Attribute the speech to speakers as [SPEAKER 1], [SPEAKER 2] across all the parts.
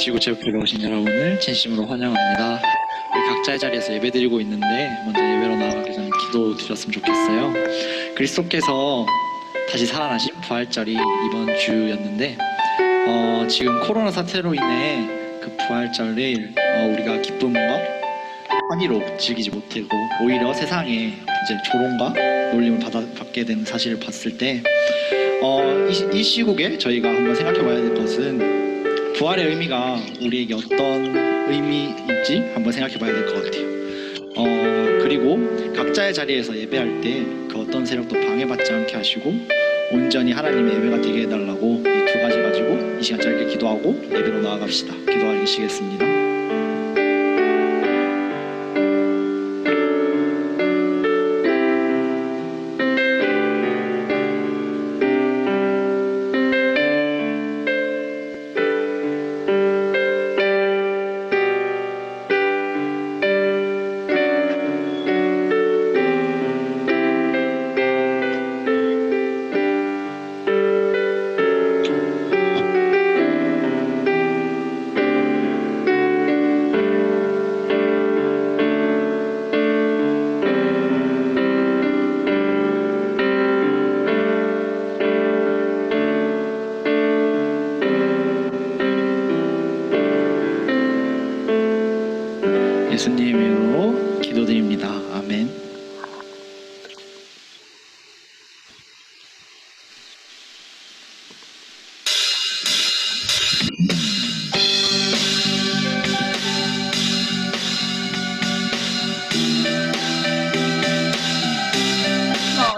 [SPEAKER 1] 지구체육회에 오신 여러분을 진심으로 환영합니다. 우리 각자의 자리에서 예배드리고 있는데 먼저 예배로 나아가기 전에 기도드렸으면 좋겠어요. 그리스도께서 다시 살아나신 부활절이 이번 주였는데 지금 코로나 사태로 인해 그 부활절을 우리가 기쁨과 환희로 즐기지 못하고 오히려 세상에 이제 조롱과 놀림을 받게 되는 사실을 봤을 때 이 시국에 저희가 한번 생각해 봐야 될 것은 부활의 의미가 우리에게 어떤 의미인지 한번 생각해 봐야 될 것 같아요. 그리고 각자의 자리에서 예배할 때 그 어떤 세력도 방해받지 않게 하시고 온전히 하나님의 예배가 되게 해달라고 이 두 가지 가지고 이 시간 짧게 기도하고 예배로 나아갑시다. 기도하시겠습니다. 예수님의 이름으로 기도드립니다. 아멘.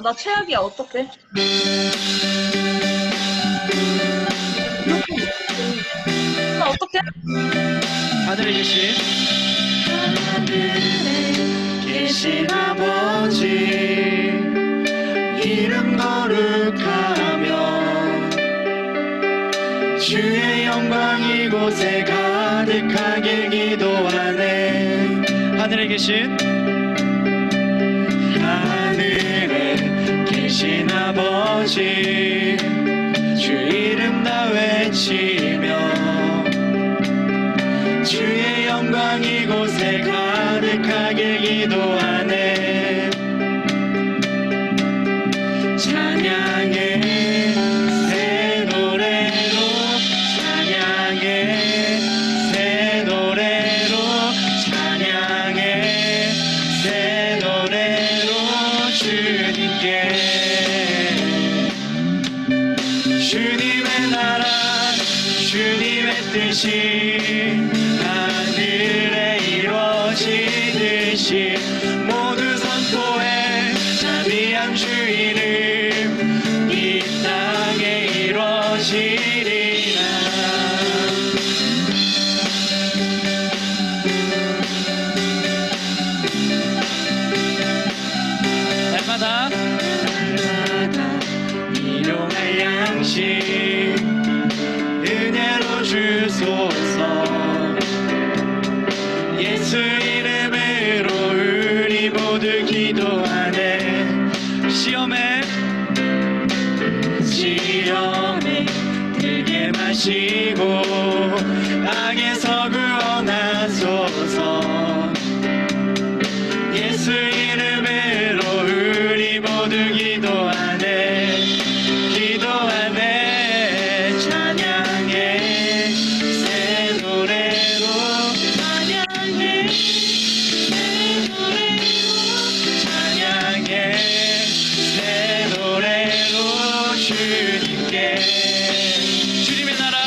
[SPEAKER 2] 나 최악이야. 어떡해? 나 어떡해?
[SPEAKER 1] 하늘에 계신 아버지 이름 거룩하며 주의 영광 이곳에 가득하게 기도하네. 하늘에 계신 아버지 주 이름 다 외치며 주의 영광 이곳에 가득하게 기도하네. 찬양해 새 노래로 찬양해 새 노래로 찬양해 새 노래로 주님께 주님의 나라 주님의 뜻이 하늘에 이루어지듯이 모두 선포해 자비한 주 이름 이 땅에 이루어지리라. 날마다 일용할 양식 은혜로 주소서. 예수 이름으로 우리 모두 기도하네. 시험에 들게 마시고 악에서 구원하소서. 예수 이름으로 우리 모두 기도하네. 기도하네. 찬양해 새 노래로 찬양해 새 노래로 찬양해 새 노래로 주님께 주님의 나라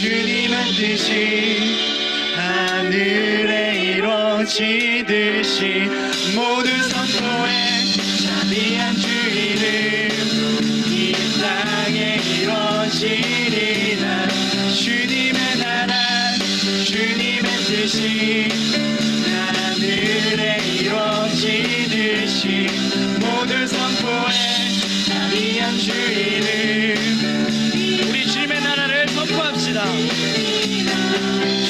[SPEAKER 1] 주님의 뜻이 하늘에 이루어지듯이 모두 선포해 자비한 주 이름 이 땅에 이루어지리라. 주님의 나라 주님의 뜻이 하늘에 이루어지듯이 모두 선포해 자비한 주 이름. 우리 주님의 나라를 선포합시다.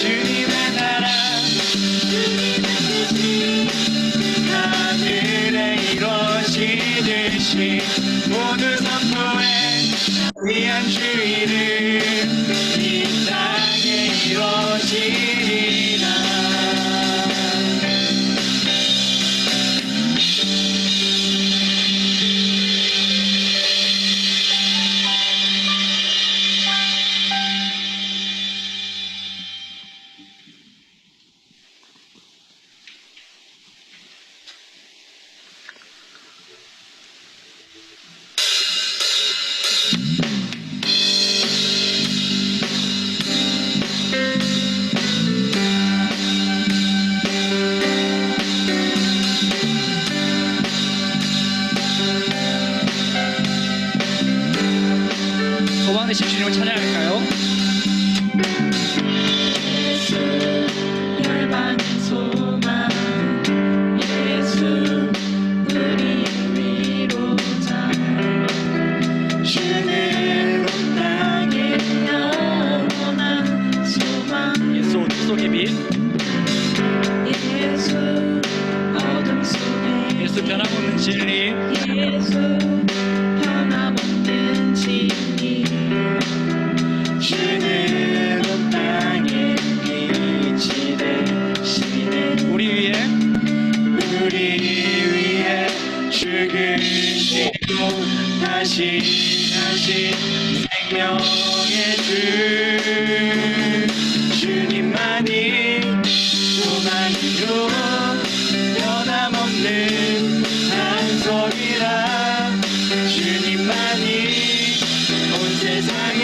[SPEAKER 1] 주님의 나라 하늘에 이루어지듯이 모두 선포해 자비한 주 이름 이 땅에 이루어지리라. 소망되신 주님을 찬양할까요?
[SPEAKER 2] 예수 열방의 소망 예수 우리 위로자 주는 온 땅의 영원한 소망
[SPEAKER 1] 예수 어둠 속의 빛
[SPEAKER 2] 예수 어둠 속에
[SPEAKER 1] 예수 변함없는 진리
[SPEAKER 2] 예수 변함없는 진리 주는 온 땅에 빛이 되시네.
[SPEAKER 1] 우리 위에 죽으시고 다시 생명의 주 주님만이 소망이요 변함없는 반석이라. 주님만이 온 세상을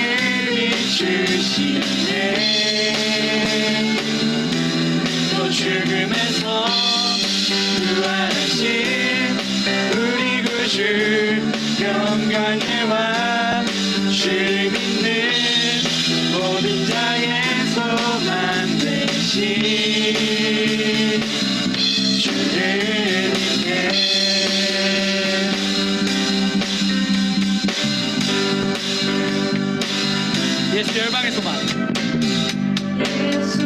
[SPEAKER 1] 비추시네. 또 죽음에서 부활하신 우리 구주 영광의 왕 주를 믿는 모든 자의 소망 되신 주를 믿네. 예수 열방의 소망
[SPEAKER 2] 예수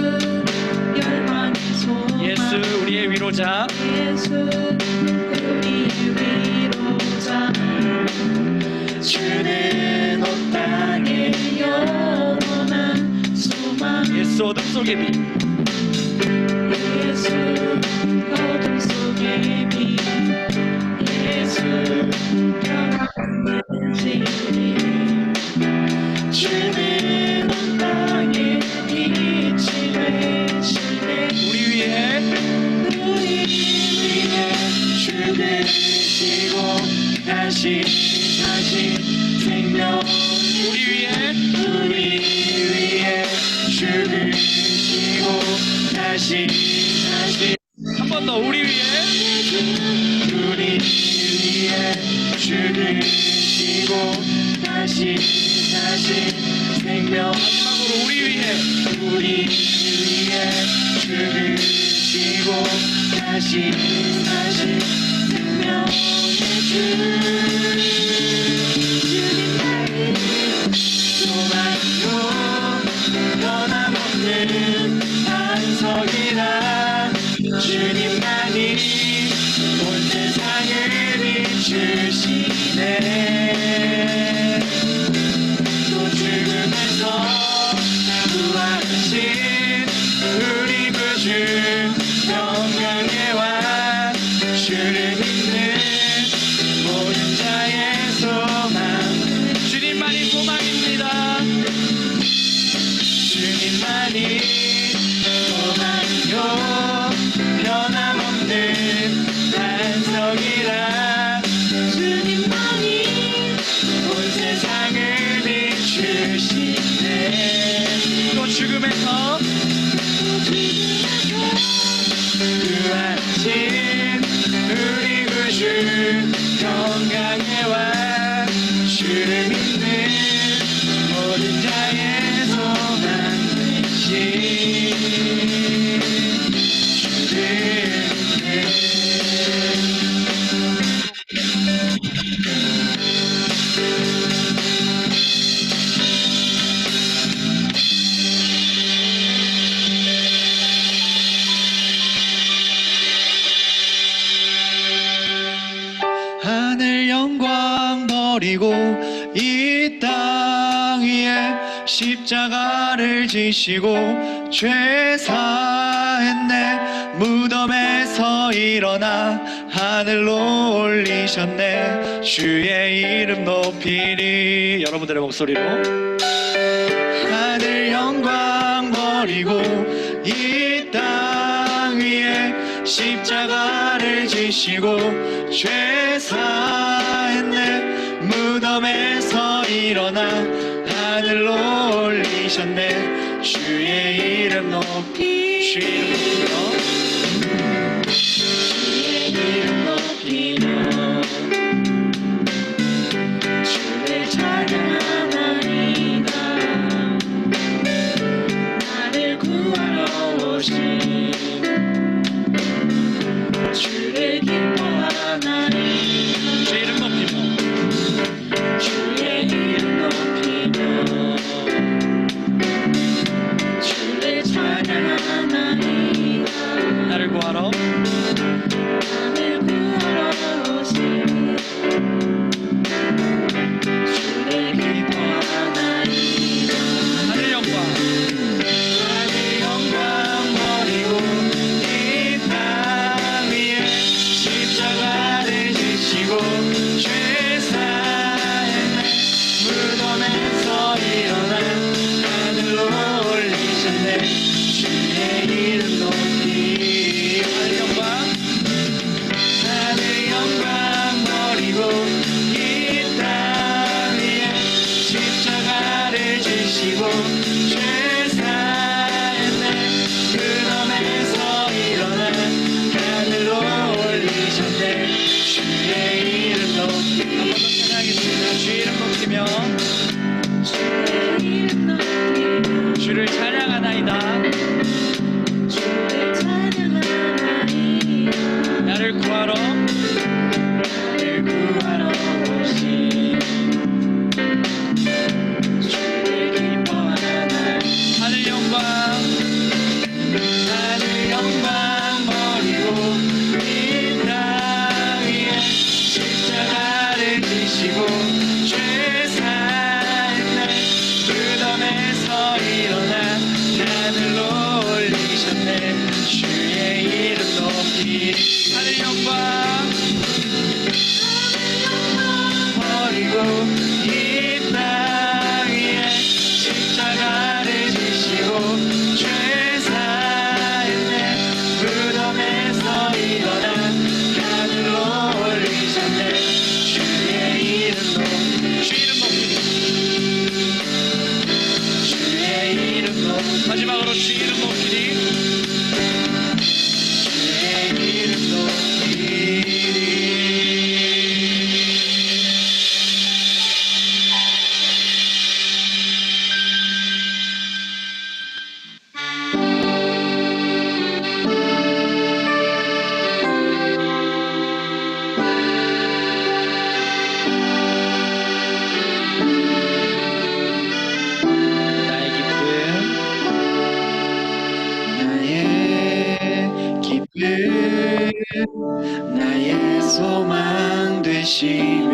[SPEAKER 2] 열방의 소망
[SPEAKER 1] 예수 우리의 위로자
[SPEAKER 2] 예수 우리 위로자 주는 온 땅의 영원한 소망
[SPEAKER 1] 예수 어둠 속의 빛
[SPEAKER 2] 예수 어둠 속의 빛 예수 변함없는 진리 주는 온 땅에 빛이 되시네.
[SPEAKER 1] 우리 위에
[SPEAKER 2] 죽으시고 다시 생명
[SPEAKER 1] 우리 위에
[SPEAKER 2] 죽으시고 다시
[SPEAKER 1] 한 번 더 우리 위에
[SPEAKER 2] 죽으시고 다시 생명
[SPEAKER 1] 마지막으로 우리 위에
[SPEAKER 2] 죽으시고 다시 생명의 주 주님만이 소망이요 변함없는 반석이라. 주님만이 온 세상을 비추시네. 또 죽음에서 부활하신 우리 구주 영광의 왕 주를 믿는 모든 자의 소망.
[SPEAKER 1] 주님만이 소망입니다.
[SPEAKER 2] 주님만이 소망이요 변함없는 반석이라. 주님만이 온 세상을 비추시네. 또 아침 우리 구주 평강의 왕 주를 믿는 모든 자의 소망 되신 주를 믿는 하늘 영광 버리고 이 땅 위에 십자가를 지시고 죄 사했네. 무덤에서 일어나 하늘로 올리셨네. 주의 이름 높이리. 여러분들의 목소리로 하늘 영광 버리고 이 땅 위에 십자가를 지시고 죄 사했네. 무덤에서 일어나 하늘로 올리셨네. 주의 이름 높이 주의 이름 높이며 주를 찬양하나이다. 나를 구하러 오신 주를 기뻐하나이다. 주의 이름 높이며 주의 이름 높이며 주를 찬양하나이다. 나를 구하러 오신 주를 기뻐하나이다. 하늘 영광 버리고 이 땅 위에 십자가를 지시고 죄 사했네. 무덤에서 일어나 하늘로 올리셨네. 주의 이름 높이 하늘 영광 버리고 이 땅 위에 십자가를 지시고 죄 사했네. 무덤에서 일어나 하늘로 올리셨네. 주의 이름 높이 한번 더 찬양하겠습니다. 주의 이름 높이며 주를 찬양하나이다. 나를 구하러 오신 주를 기뻐하나이다. 하늘 영광 버리고 이 땅 위에 십자가를 지시고 죄 사했네. 무덤에서 일어나 하늘로 올리셨네. 주의 이름 높이 하늘 영광 버리고 이 땅 위에 십자가를 지시고 죄 사했네. 무덤에서 일어나 하늘로 올리셨네. 주의 이름 높이 주의 이름 높이 마지막으로 주의 이름 높이리. 주의 이름 높이리. 나의 소망 되시며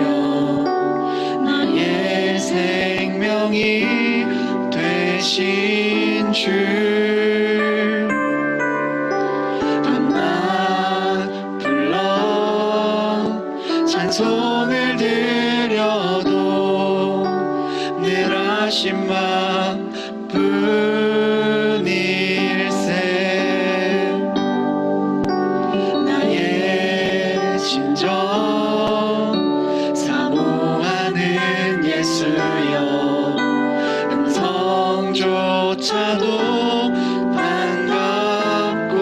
[SPEAKER 2] 나의 생명이 되신 주. 밤낮 불러 찬송을 드려도 늘 하신 마뿐일세. 나의 심정 사모하는 예수여 음성조차도 반갑고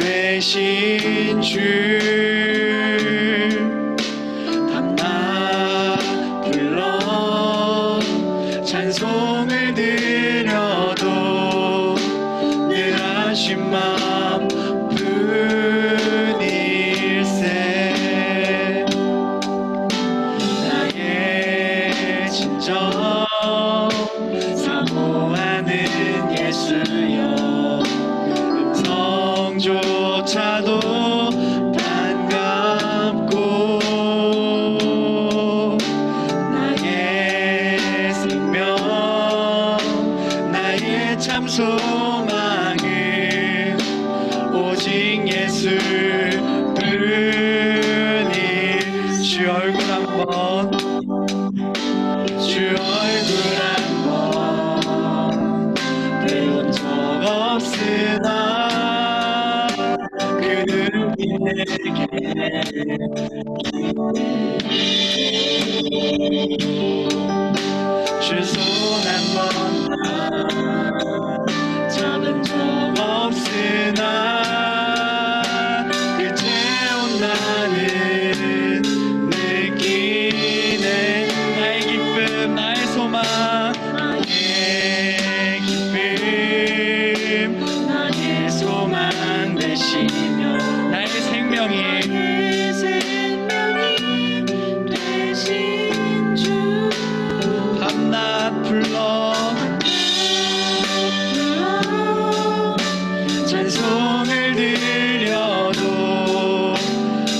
[SPEAKER 3] 되신 주 밤낮 불러 찬송을 드려도 늘 하신 마음 뿐일세. 나의 진정 사모하는 예수여 음성조차도 반갑고 나의 생명 나의 참 소망은 오직 예수 뿐이. 주 얼굴 한번 주 얼굴 한번 배운 적 없으나 그 눈빛 내게 주 손 한번 잡은 적 없으나 그제온 나는 느끼네. 나의 기쁨 나의 소망 나의 기쁨 나의 소망 되시며 나의 생명이 되신 주 밤낮 불러 찬송을 드려도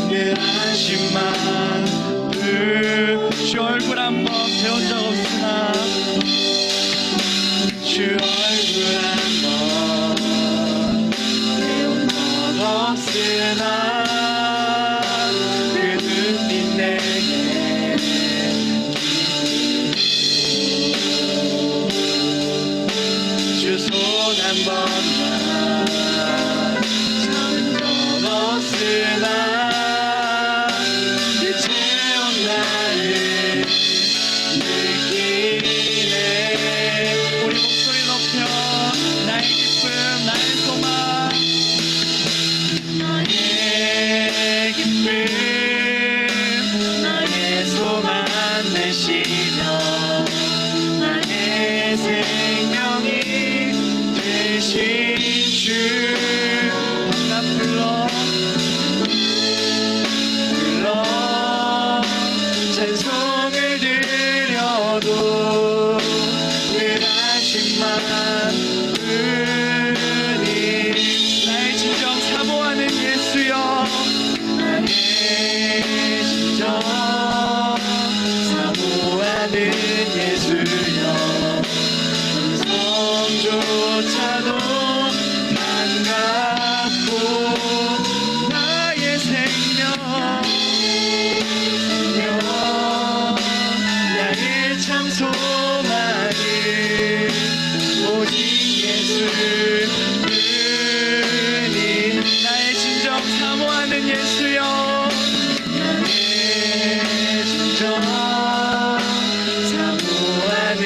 [SPEAKER 3] 늘 하신 마음 주 얼굴 한번 배운 적 없으나 주 얼굴 한번 배운 적 없으나 그 눈빛 내게 주 손 한번만 잡은 적 없으나 그제온 나를 느끼네. 우리 목소리 높여 나의 기쁨 나의 소망 나의 기쁨 나의 소망 되시며 나의 생명이 되신 주 밤낮 불러 찬송을 드려도 늘 하신 마음 뿐이. 나의 진정 사모하는 예수여 나의 진정 사모하는 예수여 음성조차도 반갑고 나의 생명 나의 참 소망은 오직 예수 뿐이. 나의 진정 사모하는 예수여 나의 진정 사모하는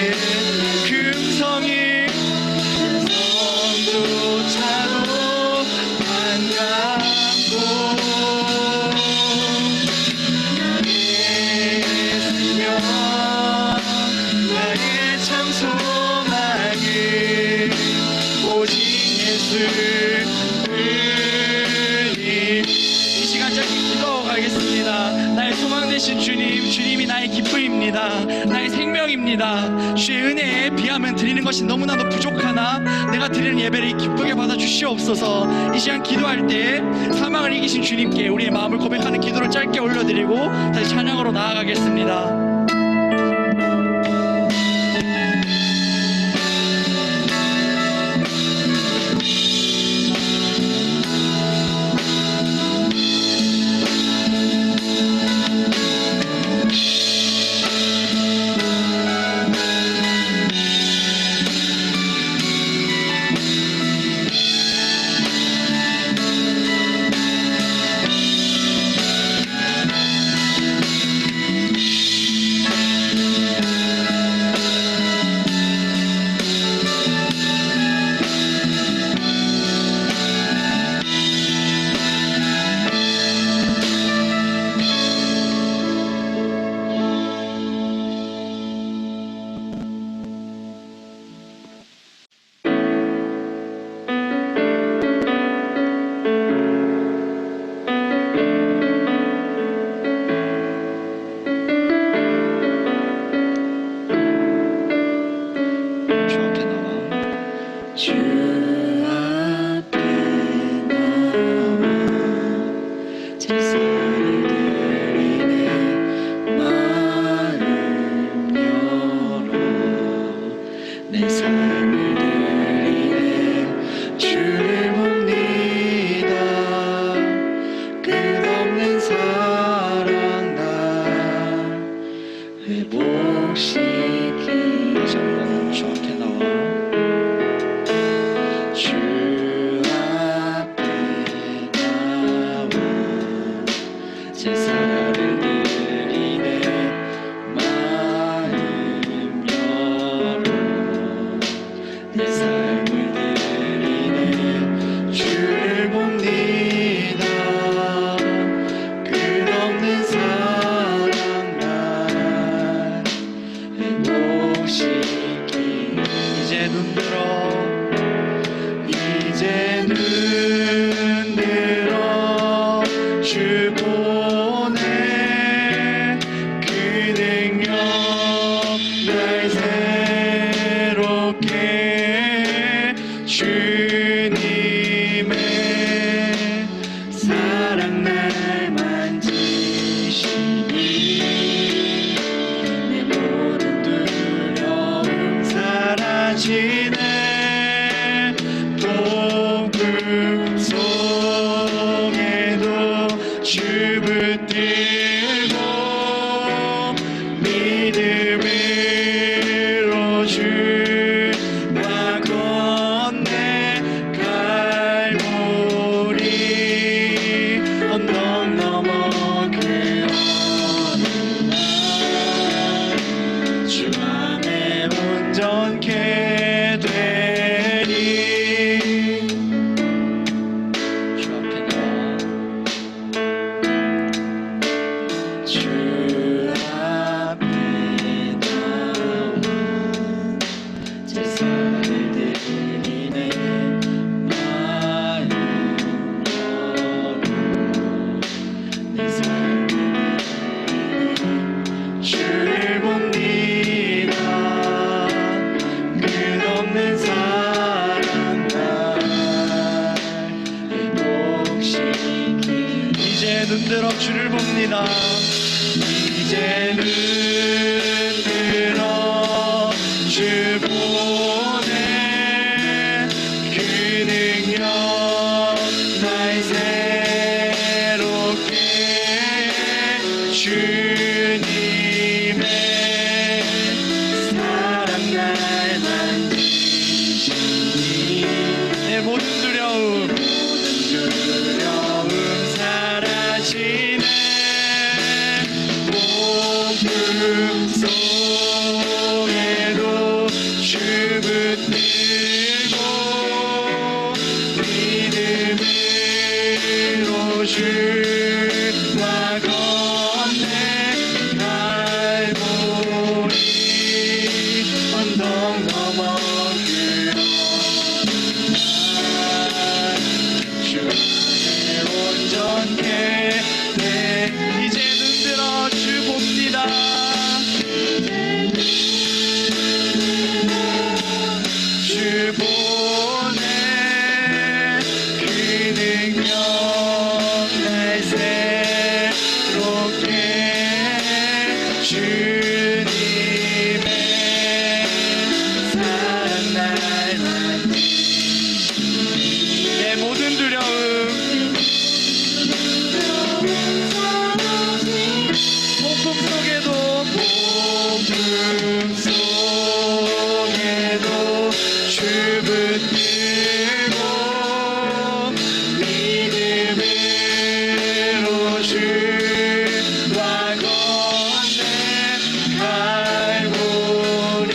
[SPEAKER 3] 그 음성이 음성조차도 반갑고 나의 생명 나의 참 소망은 오직 예수 뿐이. 이 시간 짧게 기도하겠습니다. 나의 소망 되신 주님, 주님이 나의 기쁨입니다. 나의 생명입니다. 주의 은혜에 비하면 드리는 것이 너무나도 부족하나 내가 드리는 예배를 기쁘게 받아 주시옵소서. 이 시간 기도할 때 사망을 이기신 주님께 우리의 마음을 고백하는 기도를 짧게 올려드리고 다시 찬양으로 나아가겠습니다. 눈들어 주를 봅니다. 이제 눈들어 주 보네. 그 능력 날 새롭게 주님의 사랑 날 만지시니 내 모든 두려움 사라지네. 몸풀 속에도 주 붙들고 믿음으로 주와 건네 갈보리 언덕 넘어 주의 온전케 돼. 이제 눈들어 주 봅니다. 주 보네. 그 능력 날 새롭게 주님의 사랑 날 내 모든 두려움 폭풍 속에도 주 붙들고 믿음으로 주와 건네 갈보리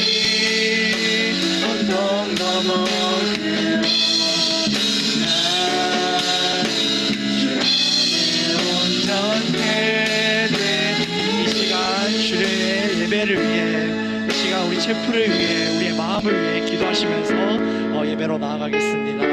[SPEAKER 3] 언덕 넘어 이 시간 주의 예배를 위해, 이 시간 우리 체프를 위해, 우리의 마음을 위해 기도하시면서 예배로 나아가겠습니다.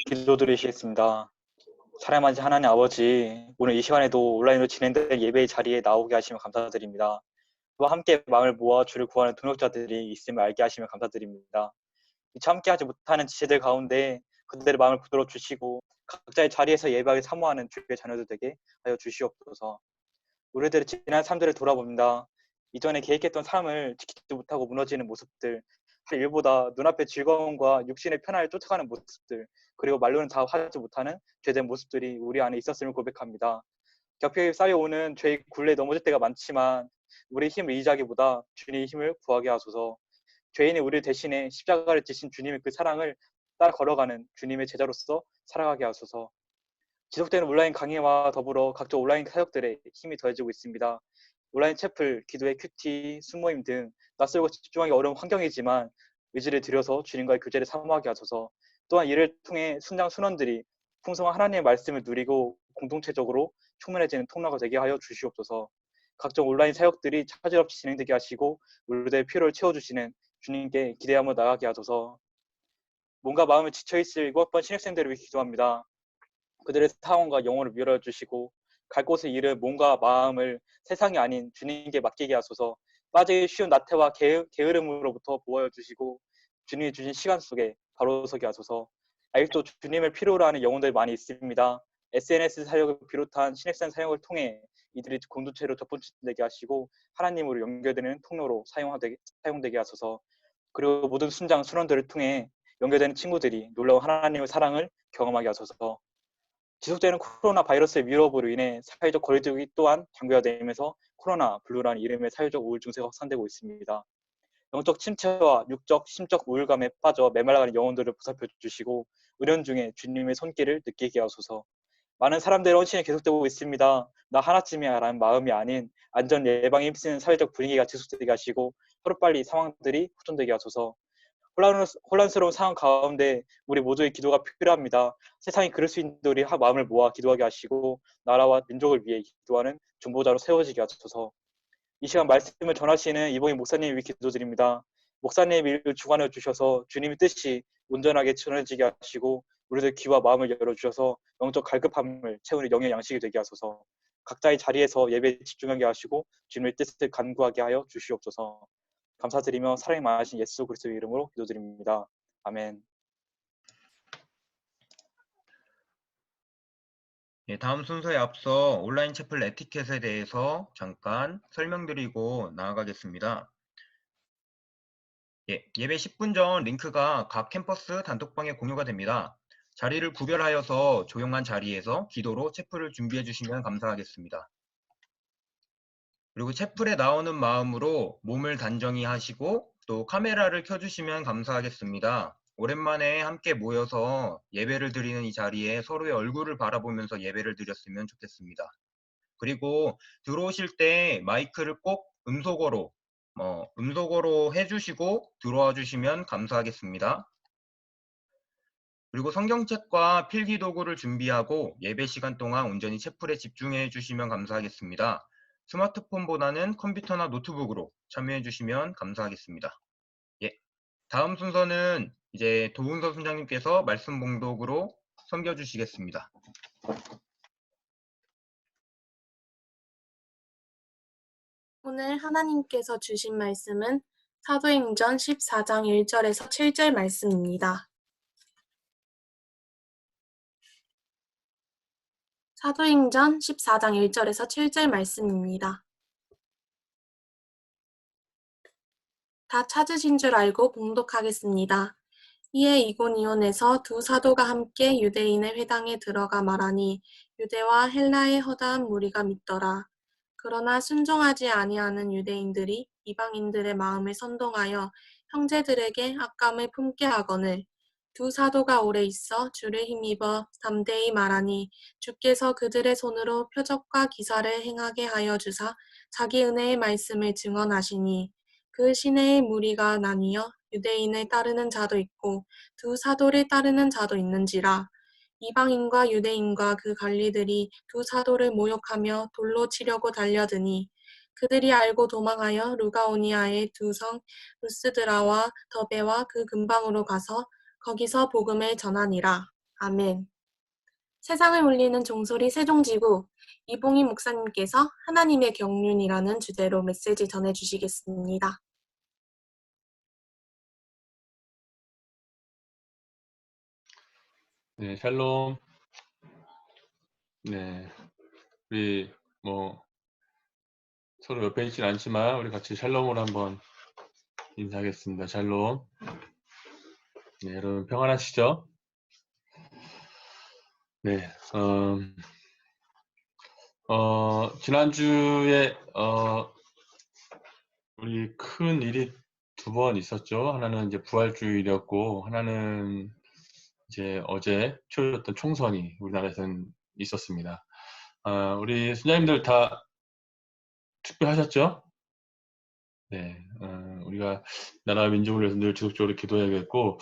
[SPEAKER 4] 기도드리시겠습니다. 사랑하는 하나님 아버지, 오늘 이 시간에도 온라인으로 진행될 예배의 자리에 나오게 하시면 감사드립니다. 또 함께 마음을 모아 주를 구하는 동역자들이 있음을 알게 하시면 감사드립니다. 미처 함께하지 못하는 지체들 가운데 그들의 마음을 붙들어 주시고 각자의 자리에서 예배하게 사모하는 주의 자녀들 되게 하여 주시옵소서. 우리들의 지난 삶들을 돌아봅니다. 이전에 계획했던 삶을 지키지 못하고 무너지는 모습들, 일보다 눈앞의 즐거움과 육신의 편안을 쫓아가는 모습들, 그리고 말로는 다 하지 못하는 죄된 모습들이 우리 안에 있었음을 고백합니다. 격하게 쌓여오는 죄의 굴레에 넘어질 때가 많지만 우리의 힘을 의지하기보다 주님의 힘을 구하게 하소서. 죄인의 우리 대신에 십자가를 지신 주님의 그 사랑을 따라 걸어가는 주님의 제자로서 살아가게 하소서. 지속되는 온라인 강의와 더불어 각종 온라인 사역들에 힘이 더해지고 있습니다. 온라인 채플, 기도의 큐티, 순모임 등 낯설고 집중하기 어려운 환경이지만 의지를 들여서 주님과의 교제를 사모하게 하소서. 또한 이를 통해 순장 순원들이 풍성한 하나님의 말씀을 누리고 공동체적으로 충만해지는 통로가 되게 하여 주시옵소서. 각종 온라인 사역들이 차질 없이 진행되게 하시고 우리들의 필요를 채워주시는 주님께 기대하며 나가게 하소서. 몸과 마음을 지쳐있을 7번 신학생들을 위해 기도합니다. 그들의 상황과 영혼을 밀어주시고 갈 곳을 잃은 몸과 마음을 세상이 아닌 주님께 맡기게 하소서. 빠지기 쉬운 나태와 게으름으로부터 보호해주시고 주님이 주신 시간 속에 바로 서게 하소서. 아직도 주님을 필요로 하는 영혼들이 많이 있습니다. SNS 사역을 비롯한 신학생 사역을 통해 이들이 공동체로 접붙되게 하시고 하나님으로 연결되는 통로로 사용되게 하소서. 그리고 모든 순장 순원들을 통해 연결되는 친구들이 놀라운 하나님의 사랑을 경험하게 하소서. 지속되는 코로나 바이러스의 위협으로 인해 사회적 거리두기 또한 장기화되면서 코로나 블루라는 이름의 사회적 우울 증세가 확산되고 있습니다. 영적 침체와 육적, 심적 우울감에 빠져 메말라가는 영혼들을 보살펴 주시고 은연중에 주님의 손길을 느끼게 하소서. 많은 사람들의 헌신이 계속되고 있습니다. 나 하나쯤이야 라는 마음이 아닌 안전 예방에 힘쓰는 사회적 분위기가 지속되게 하시고 하루빨리 상황들이 호전되게 하소서. 혼란스러운 상황 가운데 우리 모두의 기도가 필요합니다. 세상이 그럴 수 있는 우리 마음을 모아 기도하게 하시고 나라와 민족을 위해 기도하는 중보자로 세워지게 하소서. 이 시간 말씀을 전하시는 이봉희 목사님 위해 기도드립니다. 목사님의 일을 주관해 주셔서 주님의 뜻이 온전하게 전해지게 하시고 우리들 귀와 마음을 열어주셔서 영적 갈급함을 채우는 영의 양식이 되게 하소서. 각자의 자리에서 예배에 집중하게 하시고 주님의 뜻을 간구하게 하여 주시옵소서. 감사드리며 사랑이 많으신 예수 그리스도의 이름으로 기도드립니다. 아멘.
[SPEAKER 5] 예, 다음 순서에 앞서 온라인 채플 에티켓에 대해서 잠깐 설명드리고 나아가겠습니다. 예배 10분 전 링크가 각 캠퍼스 단톡방에 공유가 됩니다. 자리를 구별하여서 조용한 자리에서 기도로 채플을 준비해 주시면 감사하겠습니다. 그리고 채플에 나오는 마음으로 몸을 단정히 하시고 또 카메라를 켜주시면 감사하겠습니다. 오랜만에 함께 모여서 예배를 드리는 이 자리에 서로의 얼굴을 바라보면서 예배를 드렸으면 좋겠습니다. 그리고 들어오실 때 마이크를 꼭 음소거로 해주시고 들어와 주시면 감사하겠습니다. 그리고 성경책과 필기도구를 준비하고 예배 시간 동안 온전히 채플에 집중해 주시면 감사하겠습니다. 스마트폰보다는 컴퓨터나 노트북으로 참여해 주시면 감사하겠습니다. 다음 순서는 이제 도훈서 순장님께서 말씀 봉독으로 섬겨주시겠습니다.
[SPEAKER 6] 오늘 하나님께서 주신 말씀은 사도행전 14장 1절에서 7절 말씀입니다. 사도행전 14장 1절에서 7절 말씀입니다. 다 찾으신 줄 알고 봉독하겠습니다. 이에 이고니온에서 두 사도가 함께 유대인의 회당에 들어가 말하니 유대와 헬라의 허다한 무리가 믿더라. 그러나 순종하지 아니하는 유대인들이 이방인들의 마음을 선동하여 형제들에게 악감을 품게 하거늘 두 사도가 오래 있어 주를 힘입어 담대히 말하니 주께서 그들의 손으로 표적과 기사를 행하게 하여 주사 자기 은혜의 말씀을 증언하시니 그 시내의 무리가 나뉘어 유대인을 따르는 자도 있고 두 사도를 따르는 자도 있는지라. 이방인과 유대인과 그 관리들이 두 사도를 모욕하며 돌로 치려고 달려드니 그들이 알고 도망하여 루가오니아의 두 성 루스드라와 더베와 그 근방으로 가서 거기서 복음을 전하니라. 아멘. 세상을 울리는 종소리 세종지구 이봉희 목사님께서 하나님의 경륜이라는 주제로 메시지 전해주시겠습니다.
[SPEAKER 2] 네, 샬롬. 네, 우리 서로 옆에 있진 않지만 우리 같이 샬롬으로 한번 인사하겠습니다. 샬롬. 네, 여러분 평안하시죠? 네, 지난주에 우리 큰 일이 두 번 있었죠. 하나는 이제 부활주일이었고 하나는 이제 어제 치러졌던 총선이 우리나라에서는 있었습니다. 우리 순자님들 다 투표하셨죠? 네, 우리가 나라 민족을 위해서 늘 지속적으로 기도해야겠고,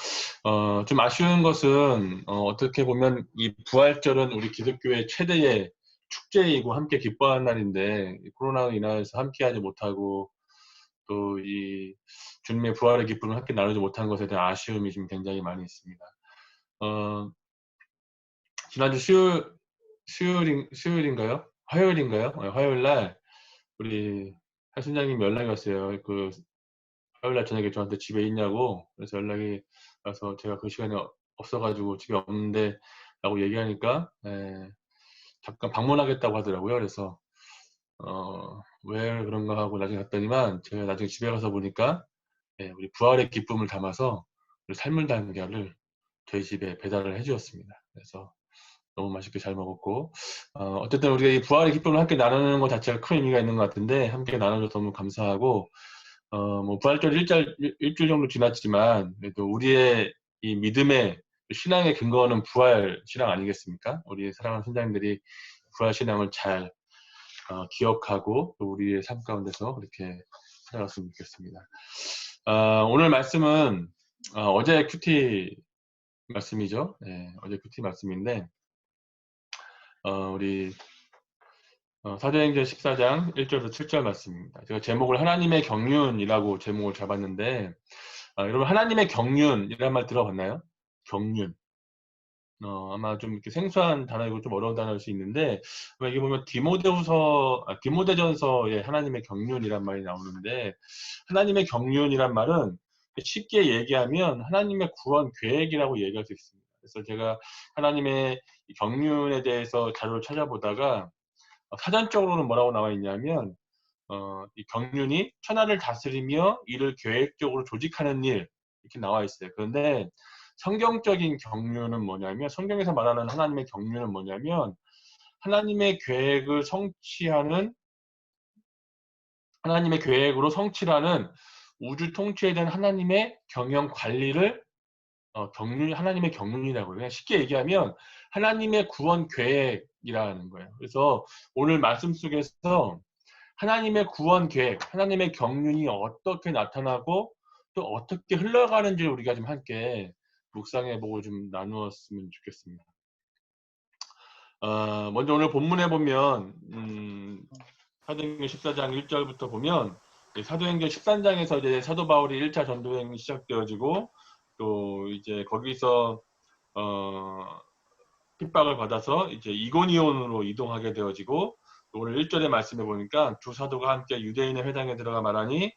[SPEAKER 2] 좀 아쉬운 것은 어떻게 보면 이 부활절은 우리 기독교의 최대의 축제이고 함께 기뻐하는 날인데 코로나로 인해서 함께하지 못하고 또 이 주님의 부활의 기쁨을 함께 나누지 못한 것에 대한 아쉬움이 좀 굉장히 많이 있습니다. 지난주 수요일인가요? 화요일인가요? 화요일 날 우리 하순장님 연락이 왔어요. 그 화요일날 저녁에 저한테 집에 있냐고. 그래서 연락이 와서 제가 그 시간에 없어가지고 집에 없는데 라고 얘기하니까 잠깐 방문하겠다고 하더라고요. 그래서 왜 그런가 하고 나중에 갔더니만 제가 나중에 집에 가서 보니까 우리 부활의 기쁨을 담아서 우리 삶을 달걀을 저희 집에 배달을 해주었습니다. 그래서 너무 맛있게 잘 먹었고, 어쨌든 우리가 이 부활의 기쁨을 함께 나누는 것 자체가 큰 의미가 있는 것 같은데, 함께 나눠줘서 너무 감사하고, 뭐 부활절 일주일 정도 지났지만, 그래도 우리의 이 믿음의 신앙의 근거는 부활 신앙 아니겠습니까? 우리 사랑하는 선장님들이 부활 신앙을 잘 기억하고 또 우리의 삶 가운데서 그렇게 살아갔으면 좋겠습니다. 오늘 말씀은 어제 큐티 말씀이죠. 네, 어제 큐티 말씀인데 우리 사도행전 14장 1절부터 7절 말씀입니다. 제가 제목을 하나님의 경륜이라고 제목을 잡았는데 여러분 하나님의 경륜이라는 말 들어봤나요? 경륜. 아마 좀 이렇게 생소한 단어이고 좀 어려운 단어일 수 있는데 여기 보면 디모데전서에 하나님의 경륜이란 말이 나오는데 하나님의 경륜이란 말은 쉽게 얘기하면 하나님의 구원 계획이라고 얘기할 수 있습니다. 그래서 제가 하나님의 경륜에 대해서 자료를 찾아보다가 사전적으로는 뭐라고 나와 있냐면 이 경륜이 천하를 다스리며 이를 계획적으로 조직하는 일 이렇게 나와 있어요. 그런데 성경적인 경륜은 뭐냐면 성경에서 말하는 하나님의 경륜은 뭐냐면 하나님의 계획을 성취하는 하나님의 계획으로 성취하는 우주 통치에 대한 하나님의 경영 관리를 하나님의 경륜이라고 해요. 그냥 쉽게 얘기하면 하나님의 구원 계획이라는 거예요. 그래서 오늘 말씀 속에서 하나님의 구원 계획, 하나님의 경륜이 어떻게 나타나고 또 어떻게 흘러가는지 우리가 좀 함께 묵상해보고 좀 나누었으면 좋겠습니다. 먼저 오늘 본문에 보면 사도행전 14장 1절부터 보면 사도행전 13장에서 이제 사도 바울이 1차 전도행이 시작되어지고 또 이제 거기서 핍박을 받아서 이제 이고니온으로 이동하게 되어지고 오늘 1절의 말씀에 보니까 두 사도가 함께 유대인의 회당에 들어가 말하니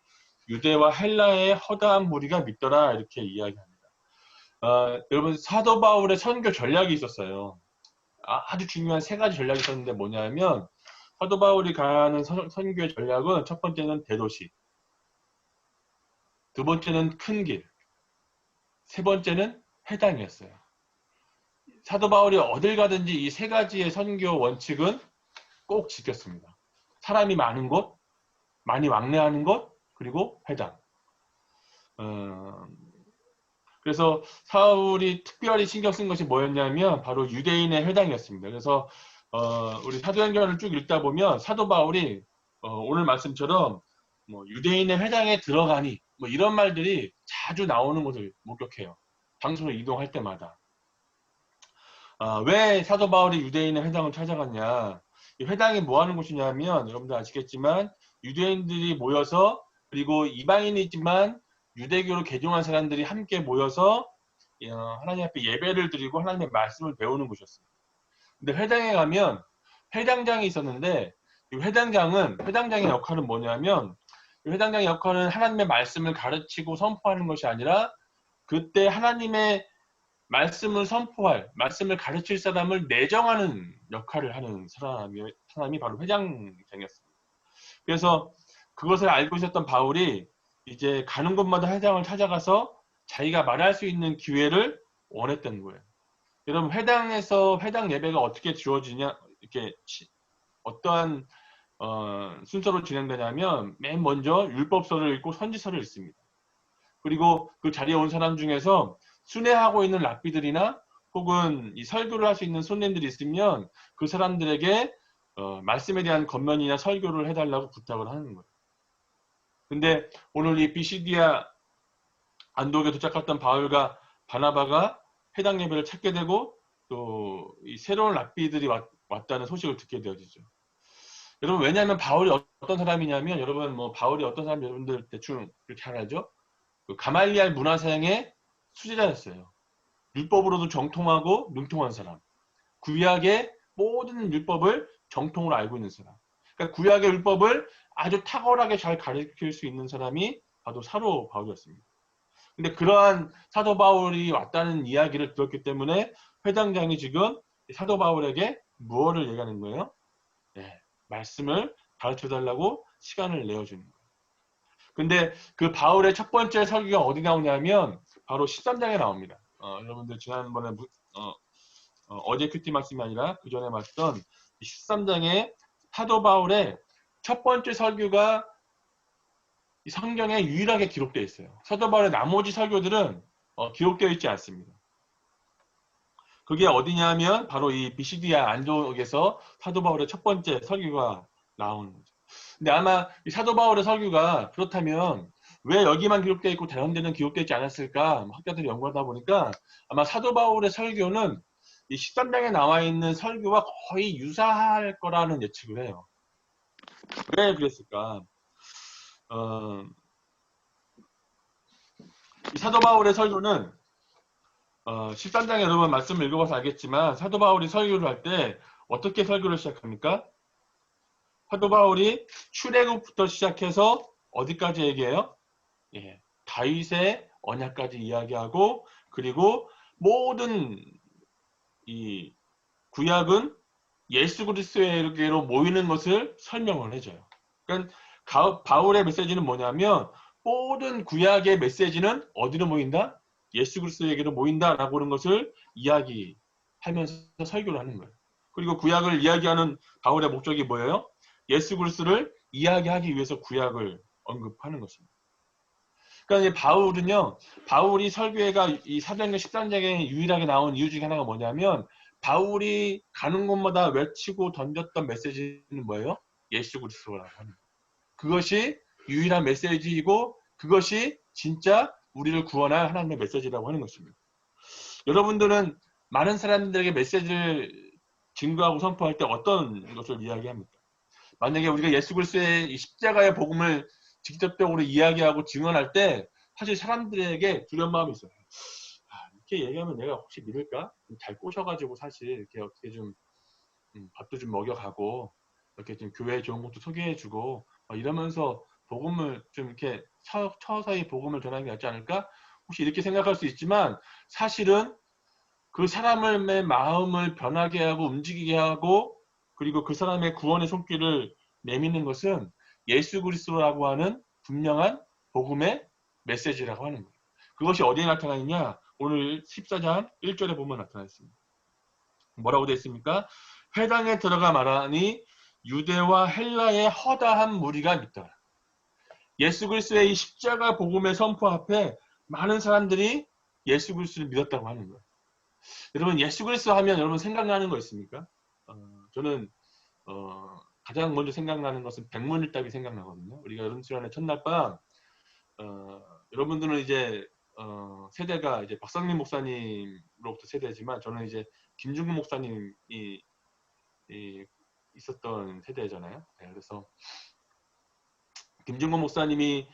[SPEAKER 2] 유대와 헬라의 허다한 무리가 믿더라 이렇게 이야기합니다. 여러분 사도 바울의 선교 전략이 있었어요. 아주 중요한 세 가지 전략이 있었는데 뭐냐면 사도 바울이 가는 선교의 전략은 첫 번째는 대도시, 두 번째는 큰 길, 세 번째는 회당이었어요. 사도 바울이 어딜 가든지 이 세 가지의 선교 원칙은 꼭 지켰습니다. 사람이 많은 곳, 많이 왕래하는 곳, 그리고 회당. 그래서 사울이 특별히 신경 쓴 것이 뭐였냐면 바로 유대인의 회당이었습니다. 그래서 우리 사도행전을 쭉 읽다 보면 사도 바울이 오늘 말씀처럼 뭐 유대인의 회당에 들어가니 뭐 이런 말들이 자주 나오는 것을 목격해요. 장소로 이동할 때마다. 왜 사도 바울이 유대인의 회당을 찾아갔냐? 이 회당이 뭐 하는 곳이냐면 여러분들 아시겠지만 유대인들이 모여서 그리고 이방인이지만 유대교로 개종한 사람들이 함께 모여서 하나님 앞에 예배를 드리고 하나님의 말씀을 배우는 곳이었습니다. 근데 회당에 가면 회당장이 있었는데 이 회당장의 역할은 뭐냐면 이 회당장의 역할은 하나님의 말씀을 가르치고 선포하는 것이 아니라 그때 하나님의 말씀을 선포할, 말씀을 가르칠 사람을 내정하는 역할을 하는 사람이 바로 회당장이었습니다. 그래서 그것을 알고 있었던 바울이 이제 가는 곳마다 회당을 찾아가서 자기가 말할 수 있는 기회를 원했던 거예요. 여러분 회당에서 회당 예배가 어떻게 주어지냐 이렇게 어떠한 순서로 진행되냐면 맨 먼저 율법서를 읽고 선지서를 읽습니다. 그리고 그 자리에 온 사람 중에서 순회하고 있는 랍비들이나 혹은 이 설교를 할 수 있는 손님들이 있으면 그 사람들에게 말씀에 대한 권면이나 설교를 해달라고 부탁을 하는 거예요. 근데 오늘 이 비시디아 안독에 도착했던 바울과 바나바가 회당 예배를 찾게 되고 또 이 새로운 랍비들이 왔다는 소식을 듣게 되어지죠. 여러분 왜냐하면 바울이 어떤 사람이냐면 여러분 뭐 바울이 어떤 사람 여러분들 대충 그렇게 잘 알죠? 그 가말리알 문화생의 수제자였어요. 율법으로도 정통하고 능통한 사람. 구약의 모든 율법을 정통으로 알고 있는 사람. 그러니까 구약의 율법을 아주 탁월하게 잘 가르칠 수 있는 사람이 바로 사도 바울이었습니다. 근데 그러한 사도 바울이 왔다는 이야기를 들었기 때문에 회당장이 지금 사도 바울에게 무엇을 얘기하는 거예요? 네, 말씀을 가르쳐달라고 시간을 내어주는 거예요. 근데 그 바울의 첫 번째 설교가 어디 나오냐면 바로 13장에 나옵니다. 여러분들 지난번에 어제 큐티 말씀이 아니라 그 전에 봤던 13장의 사도 바울의 첫 번째 설교가 이 성경에 유일하게 기록되어 있어요. 사도 바울의 나머지 설교들은 기록되어 있지 않습니다. 그게 어디냐면 바로 이 비시디아 안독에서 사도 바울의 첫 번째 설교가 나오는 거죠. 근데 아마 이 사도 바울의 설교가 그렇다면 왜 여기만 기록되어 있고 다른 데는 기록되어 있지 않았을까? 학자들이 연구하다 보니까 아마 사도 바울의 설교는 이 13장에 나와 있는 설교와 거의 유사할 거라는 예측을 해요. 왜 그랬을까? 이 사도 바울의 설교는 13장에 여러분 말씀을 읽어봐서 알겠지만 사도 바울이 설교를 할 때 어떻게 설교를 시작합니까? 사도 바울이 출애굽부터 시작해서 어디까지 얘기해요? 예, 다윗의 언약까지 이야기하고 그리고 모든 이 구약은 예수 그리스도에게로 모이는 것을 설명을 해줘요. 그러니까 바울의 메시지는 뭐냐면 모든 구약의 메시지는 어디로 모인다? 예수 그리스도에게로 모인다라고 하는 것을 이야기하면서 설교를 하는 거예요. 그리고 구약을 이야기하는 바울의 목적이 뭐예요? 예수 그리스도를 이야기하기 위해서 구약을 언급하는 것입니다. 그러니까 이제 바울은요, 바울이 설교회가 이 사도행전 13장에 유일하게 나온 이유 중에 하나가 뭐냐면 바울이 가는 곳마다 외치고 던졌던 메시지는 뭐예요? 예수 그리스도라고 하는 거예요. 그것이 유일한 메시지이고 그것이 진짜 우리를 구원할 하나님의 메시지라고 하는 것입니다. 여러분들은 많은 사람들에게 메시지를 증거하고 선포할 때 어떤 것을 이야기합니까? 만약에 우리가 예수 그리스도의 이 십자가의 복음을 직접적으로 이야기하고 증언할 때 사실 사람들에게 두려운 마음이 있어요. 이렇게 얘기하면 내가 혹시 믿을까? 잘 꼬셔가지고 사실 이렇게 어떻게 좀 밥도 좀 먹여가고 이렇게 좀 교회 좋은 것도 소개해주고 이러면서 복음을 좀 이렇게 서서히 복음을 전하는 게 낫지 않을까? 혹시 이렇게 생각할 수 있지만 사실은 그 사람의 마음을 변하게 하고 움직이게 하고 그리고 그 사람의 구원의 손길을 내미는 것은 예수 그리스도라고 하는 분명한 복음의 메시지라고 하는 거예요. 그것이 어디에 나타나 있냐? 오늘 14장 1절에 보면 나타나 있습니다. 뭐라고 되어 있습니까? 회당에 들어가 말하니 유대와 헬라의 허다한 무리가 믿더라. 예수 그리스도의 이 십자가 복음의 선포 앞에 많은 사람들이 예수 그리스도를 믿었다고 하는 거예요. 여러분 예수 그리스도 하면 여러분 생각나는 거 있습니까? 저는 가장 먼저 생각나는 것은 백문일답이 생각나거든요. 우리가 여름 수련회 첫날 밤 여러분들은 이제 세대가 이제 박성민 목사님으로부터 세대지만 저는 이제 김중근 목사님이 있었던 세대잖아요. 네, 그래서 김중근 목사님이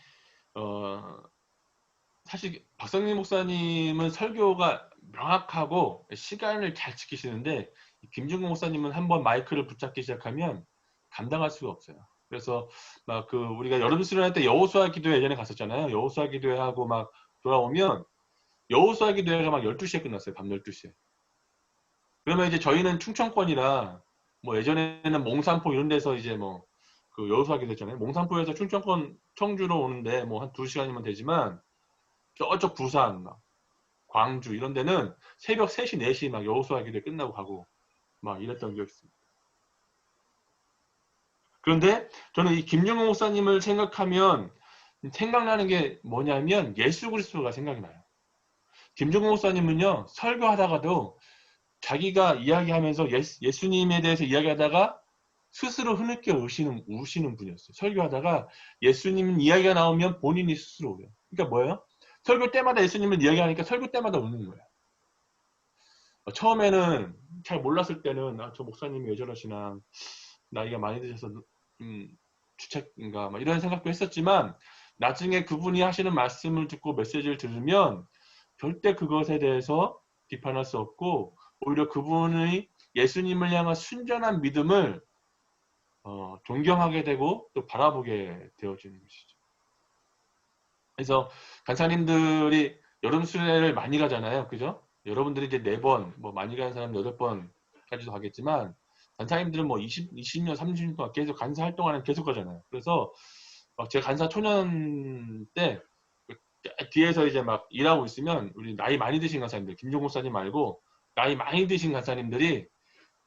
[SPEAKER 2] 사실 박성민 목사님은 설교가 명확하고 시간을 잘 지키시는데 김중근 목사님은 한번 마이크를 붙잡기 시작하면 감당할 수가 없어요. 그래서 막 우리가 여름 수련회 때 여호수아 기도회 예전에 갔었잖아요. 여호수아 기도회 하고 막 돌아오면 여호수아 기도회가 막 12시에 끝났어요. 밤 12시에. 그러면 이제 저희는 충청권이라 뭐 예전에는 몽산포 이런 데서 이제 뭐 그 여호수아 기도했잖아요. 몽산포에서 충청권 청주로 오는데 뭐 한 2시간이면 되지만 저쪽 부산, 광주 이런 데는 새벽 3시, 4시 막 여호수아 기도회 끝나고 가고 막 이랬던 기억이 있습니다. 그런데 저는 이 김용호 목사님을 생각하면 생각나는 게 뭐냐면 예수 그리스도가 생각이 나요. 김종호 목사님은요 설교하다가도 자기가 이야기하면서 예수님에 대해서 이야기하다가 스스로 흐느껴 우시는 분이었어요. 설교하다가 예수님 이야기가 나오면 본인이 스스로 울어요. 그러니까 뭐예요? 설교 때마다 예수님을 이야기하니까 설교 때마다 우는 거예요. 처음에는 잘 몰랐을 때는 저 목사님이 왜 저러시나 나이가 많이 드셔서 주책인가 막 이런 생각도 했었지만 나중에 그분이 하시는 말씀을 듣고 메시지를 들으면 절대 그것에 대해서 비판할 수 없고 오히려 그분의 예수님을 향한 순전한 믿음을 존경하게 되고 또 바라보게 되어지는 것이죠. 그래서 간사님들이 여름 수련회를 많이 가잖아요. 그죠? 여러분들이 이제 4번, 뭐 많이 가는 사람 8번까지도 가겠지만 간사님들은 뭐 20년, 30년 동안 계속 간사 활동하는 계속 가잖아요. 그래서 제가 간사 초년 때 뒤에서 이제 막 일하고 있으면 우리 나이 많이 드신 간사님들, 김종국 사님 말고 나이 많이 드신 간사님들이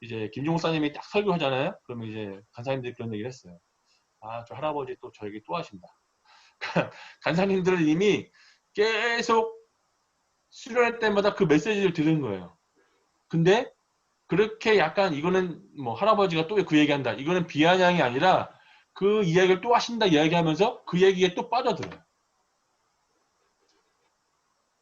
[SPEAKER 2] 이제 김종국 사님이 딱 설교하잖아요. 그러면 이제 간사님들이 그런 얘기를 했어요. 아, 저 할아버지 또 저 얘기 또 하신다. 간사님들은 이미 계속 수련할 때마다 그 메시지를 들은 거예요. 근데 그렇게 약간 이거는 뭐 할아버지가 또 왜 그 얘기한다. 이거는 비아냥이 아니라 그 이야기를 또 하신다 이야기하면서 그 얘기에 또 빠져들어요.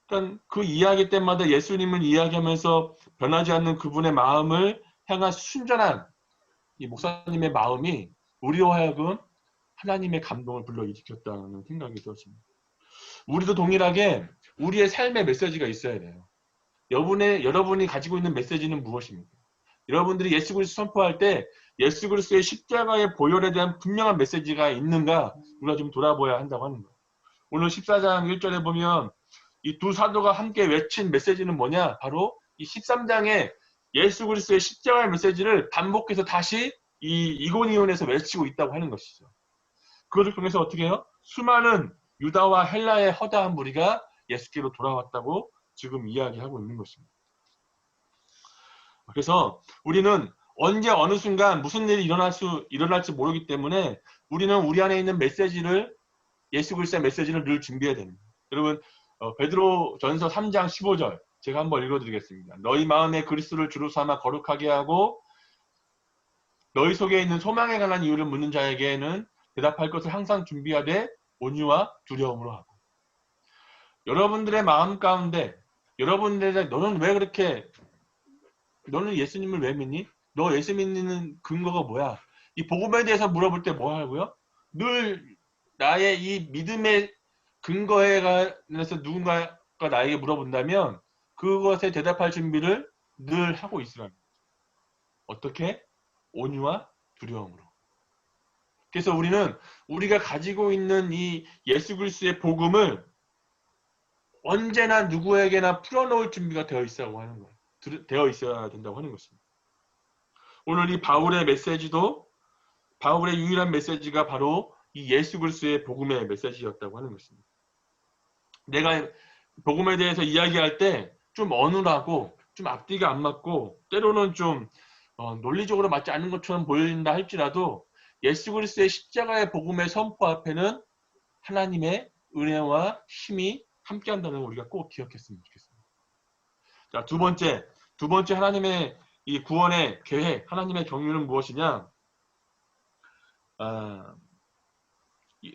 [SPEAKER 2] 그러니까 그 이야기 때마다 예수님을 이야기하면서 변하지 않는 그분의 마음을 향한 순전한 이 목사님의 마음이 우리로 하여금 하나님의 감동을 불러일으켰다는 생각이 들었습니다. 우리도 동일하게 우리의 삶의 메시지가 있어야 돼요. 여러분이 가지고 있는 메시지는 무엇입니까? 여러분들이 예수 그리스도 선포할 때 예수 그리스도의 십자가의 보혈에 대한 분명한 메시지가 있는가 우리가 좀 돌아보아야 한다고 하는 거예요. 오늘 14장 1절에 보면 이 두 사도가 함께 외친 메시지는 뭐냐? 바로 이 13장에 예수 그리스도의 십자가의 메시지를 반복해서 다시 이 이고니온에서 외치고 있다고 하는 것이죠. 그것을 통해서 어떻게 해요? 수많은 유다와 헬라의 허다한 무리가 예수께로 돌아왔다고 지금 이야기하고 있는 것입니다. 그래서 우리는 언제 어느 순간 무슨 일이 일어날지 모르기 때문에 우리는 우리 안에 있는 메시지를 예수 그리스도의 메시지를 늘 준비해야 됩니다. 여러분 베드로 전서 3장 15절 제가 한번 읽어드리겠습니다. 너희 마음에 그리스도를 주로 삼아 거룩하게 하고 너희 속에 있는 소망에 관한 이유를 묻는 자에게는 대답할 것을 항상 준비하되 온유와 두려움으로 하고. 여러분들의 마음 가운데 여러분들의 너는 왜 그렇게 너는 예수님을 왜 믿니? 너 예수 믿는 근거가 뭐야? 이 복음에 대해서 물어볼 때 뭐 하고요? 늘 나의 이 믿음의 근거에 관해서 누군가가 나에게 물어본다면 그것에 대답할 준비를 늘 하고 있으라는 거죠. 어떻게? 온유와 두려움으로. 그래서 우리는 우리가 가지고 있는 이 예수 그리스도의 복음을 언제나 누구에게나 풀어놓을 준비가 되어 있어야 하는 거예요. 되어 있어야 된다고 하는 것입니다. 오늘 이 바울의 메시지도 바울의 유일한 메시지가 바로 이 예수 그리스도의 복음의 메시지였다고 하는 것입니다. 내가 복음에 대해서 이야기할 때 좀 어눌하고 좀 앞뒤가 안 맞고 때로는 좀 논리적으로 맞지 않는 것처럼 보인다 할지라도 예수 그리스도의 십자가의 복음의 선포 앞에는 하나님의 은혜와 힘이 함께한다는 걸 우리가 꼭 기억했으면 좋겠습니다. 자, 두 번째 하나님의 이 구원의 계획, 하나님의 경륜은 무엇이냐?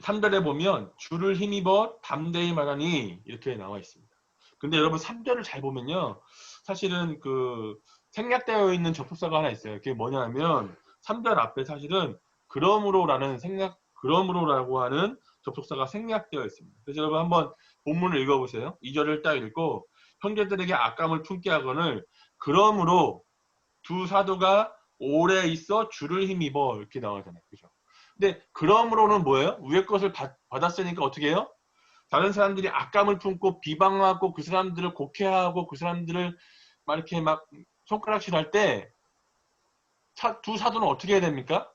[SPEAKER 2] 3절에 보면 주를 힘입어 담대히 말하니 이렇게 나와 있습니다. 근데 여러분 3절을 잘 보면요. 사실은 그 생략되어 있는 접속사가 하나 있어요. 그게 뭐냐면 3절 앞에 사실은 그러므로라고 하는 접속사가 생략되어 있습니다. 그래서 여러분 한번 본문을 읽어보세요. 2절을 딱 읽고 형제들에게 악감을 품게 하거늘 그러므로 두 사도가 오래 있어 주를 힘입어 이렇게 나오잖아요. 그죠? 근데 그러므로는 뭐예요? 위의 것을 받았으니까 어떻게 해요? 다른 사람들이 악감을 품고 비방하고 그 사람들을 곡해하고 그 사람들을 막 이렇게 막 손가락질할 때 두 사도는 어떻게 해야 됩니까?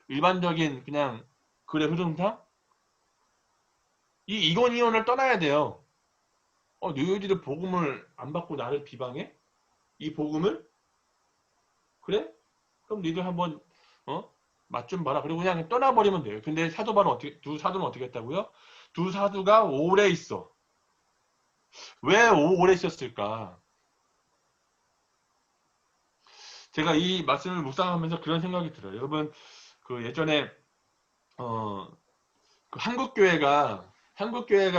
[SPEAKER 2] 일반적인 그냥 글의 흐름상 이 이고니온을 떠나야 돼요. 너희들이 복음을 안 받고 나를 비방해? 이 복음을? 그래? 그럼 너희들 한번 맛 좀 봐라. 그리고 그냥 떠나버리면 돼요. 근데 두 사도는 어떻게 했다고요? 두 사도가 오래 있어. 왜 오래 있었을까? 제가 이 말씀을 묵상하면서 그런 생각이 들어요. 여러분, 그 예전에 그 한국교회가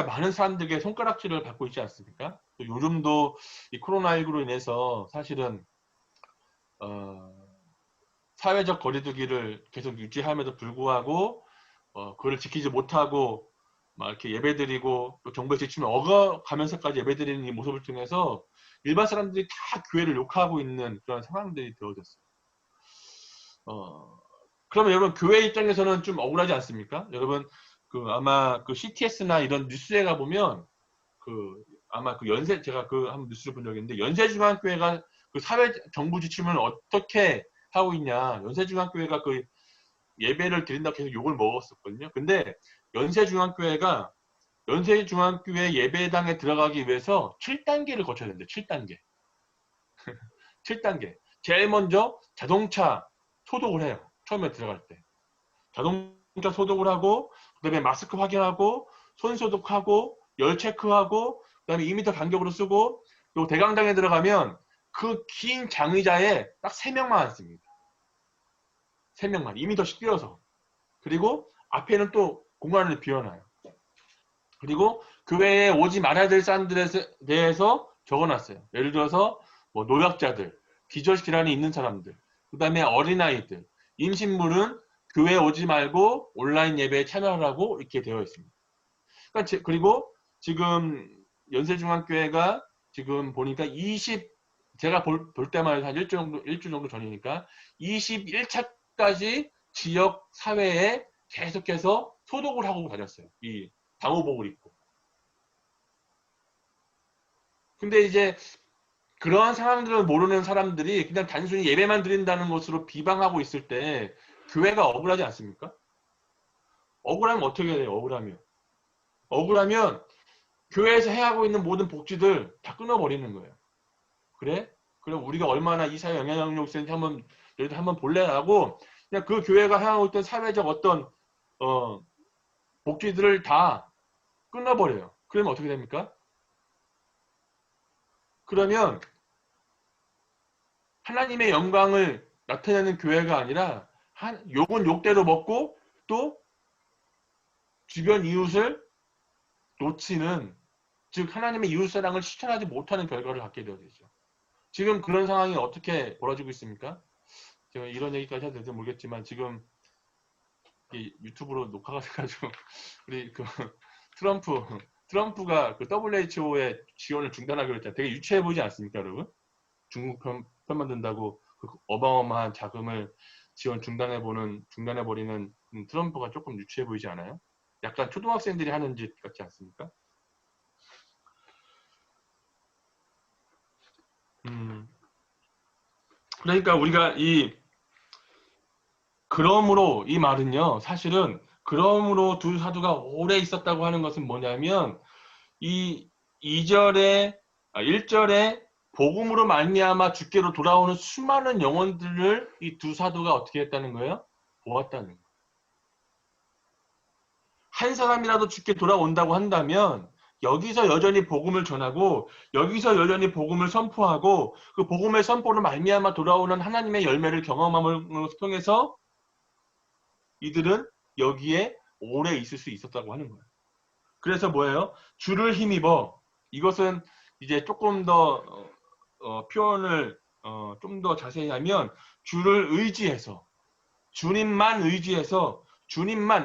[SPEAKER 2] 많은 사람들에게 손가락질을 받고 있지 않습니까? 요즘도 이 코로나19로 인해서 사실은 사회적 거리두기를 계속 유지함에도 불구하고 그걸 지키지 못하고 막 이렇게 예배드리고 또 정부의 지침을 어겨가면서까지 예배드리는 이 모습을 통해서 일반 사람들이 다 교회를 욕하고 있는 그런 상황들이 되어졌어요. 그러면 여러분 교회 입장에서는 좀 억울하지 않습니까? 여러분 아마 그 CTS나 이런 뉴스에 가 보면 아마 제가 한번 뉴스를 본 적이 있는데 연세중앙교회가 그 사회 정부 지침을 어떻게 하고 있냐. 연세중앙교회가 그 예배를 드린다고 계속 욕을 먹었었거든요. 근데 연세중앙교회 예배당에 들어가기 위해서 7단계를 거쳐야 된대. 7단계. 7단계. 제일 먼저 자동차 소독을 해요. 처음에 들어갈 때. 자동차 소독을 하고, 그 다음에 마스크 확인하고, 손 소독하고, 열 체크하고, 그 다음에 2m 간격으로 쓰고, 요 대강당에 들어가면 그 긴 장의자에 딱 3명만 앉습니다. 3명만. 2m씩 뛰어서. 그리고 앞에는 또 공간을 비워놔요. 그리고 교회에 오지 말아야 될 사람들에 대해서 적어놨어요. 예를 들어서 뭐 노약자들, 기저질환이 있는 사람들, 그 다음에 어린아이들, 임신물은 교회에 오지 말고 온라인 예배에 참여하라고 이렇게 되어 있습니다. 그러니까 그리고 지금 연세중앙교회가 지금 보니까 제가 볼 때만 해도 한 일주 정도 전이니까 21차까지 지역 사회에 계속해서 소독을 하고 다녔어요. 이 방호복을 입고. 근데 이제 그러한 상황들을 모르는 사람들이 그냥 단순히 예배만 드린다는 것으로 비방하고 있을 때 교회가 억울하지 않습니까? 억울하면 어떻게 해야 돼요? 억울하면 교회에서 해하고 있는 모든 복지들 다 끊어버리는 거예요. 그래? 그럼 우리가 얼마나 이 사회 영향력이 있는지 한번 볼래라고 그냥 그 교회가 해하고 있던 사회적 어떤 복지들을 다 끊어버려요. 그러면 어떻게 됩니까? 그러면 하나님의 영광을 나타내는 교회가 아니라 욕은 욕대로 먹고 또 주변 이웃을 놓치는, 즉 하나님의 이웃사랑을 실천하지 못하는 결과를 갖게 되죠. 지금 그런 상황이 어떻게 벌어지고 있습니까? 제가 이런 얘기까지 해도 될지 모르겠지만 지금 유튜브로 녹화가 돼가지고 우리 그 트럼프가 그 WHO의 지원을 중단하기로 했잖아요. 되게 유치해 보이지 않습니까, 여러분? 중국 편만 든다고 그 어마어마한 자금을 중단해버리는 트럼프가 조금 유치해 보이지 않아요? 약간 초등학생들이 하는 짓 같지 않습니까? 그러니까 우리가 그러므로 이 말은요, 사실은 그러므로 두 사도가 오래 있었다고 하는 것은 뭐냐면 이 1절에 복음으로 말미암아 주께로 돌아오는 수많은 영혼들을 이 두 사도가 어떻게 했다는 거예요? 보았다는 거예요. 한 사람이라도 주께 돌아온다고 한다면 여기서 여전히 복음을 전하고 여기서 여전히 복음을 선포하고 그 복음의 선포로 말미암아 돌아오는 하나님의 열매를 경험함을 통해서 이들은 여기에 오래 있을 수 있었다고 하는 거예요. 그래서 뭐예요? 주를 힘입어. 이것은 이제 조금 더 표현을 좀 더 자세히 하면 주를 의지해서, 주님만 의지해서,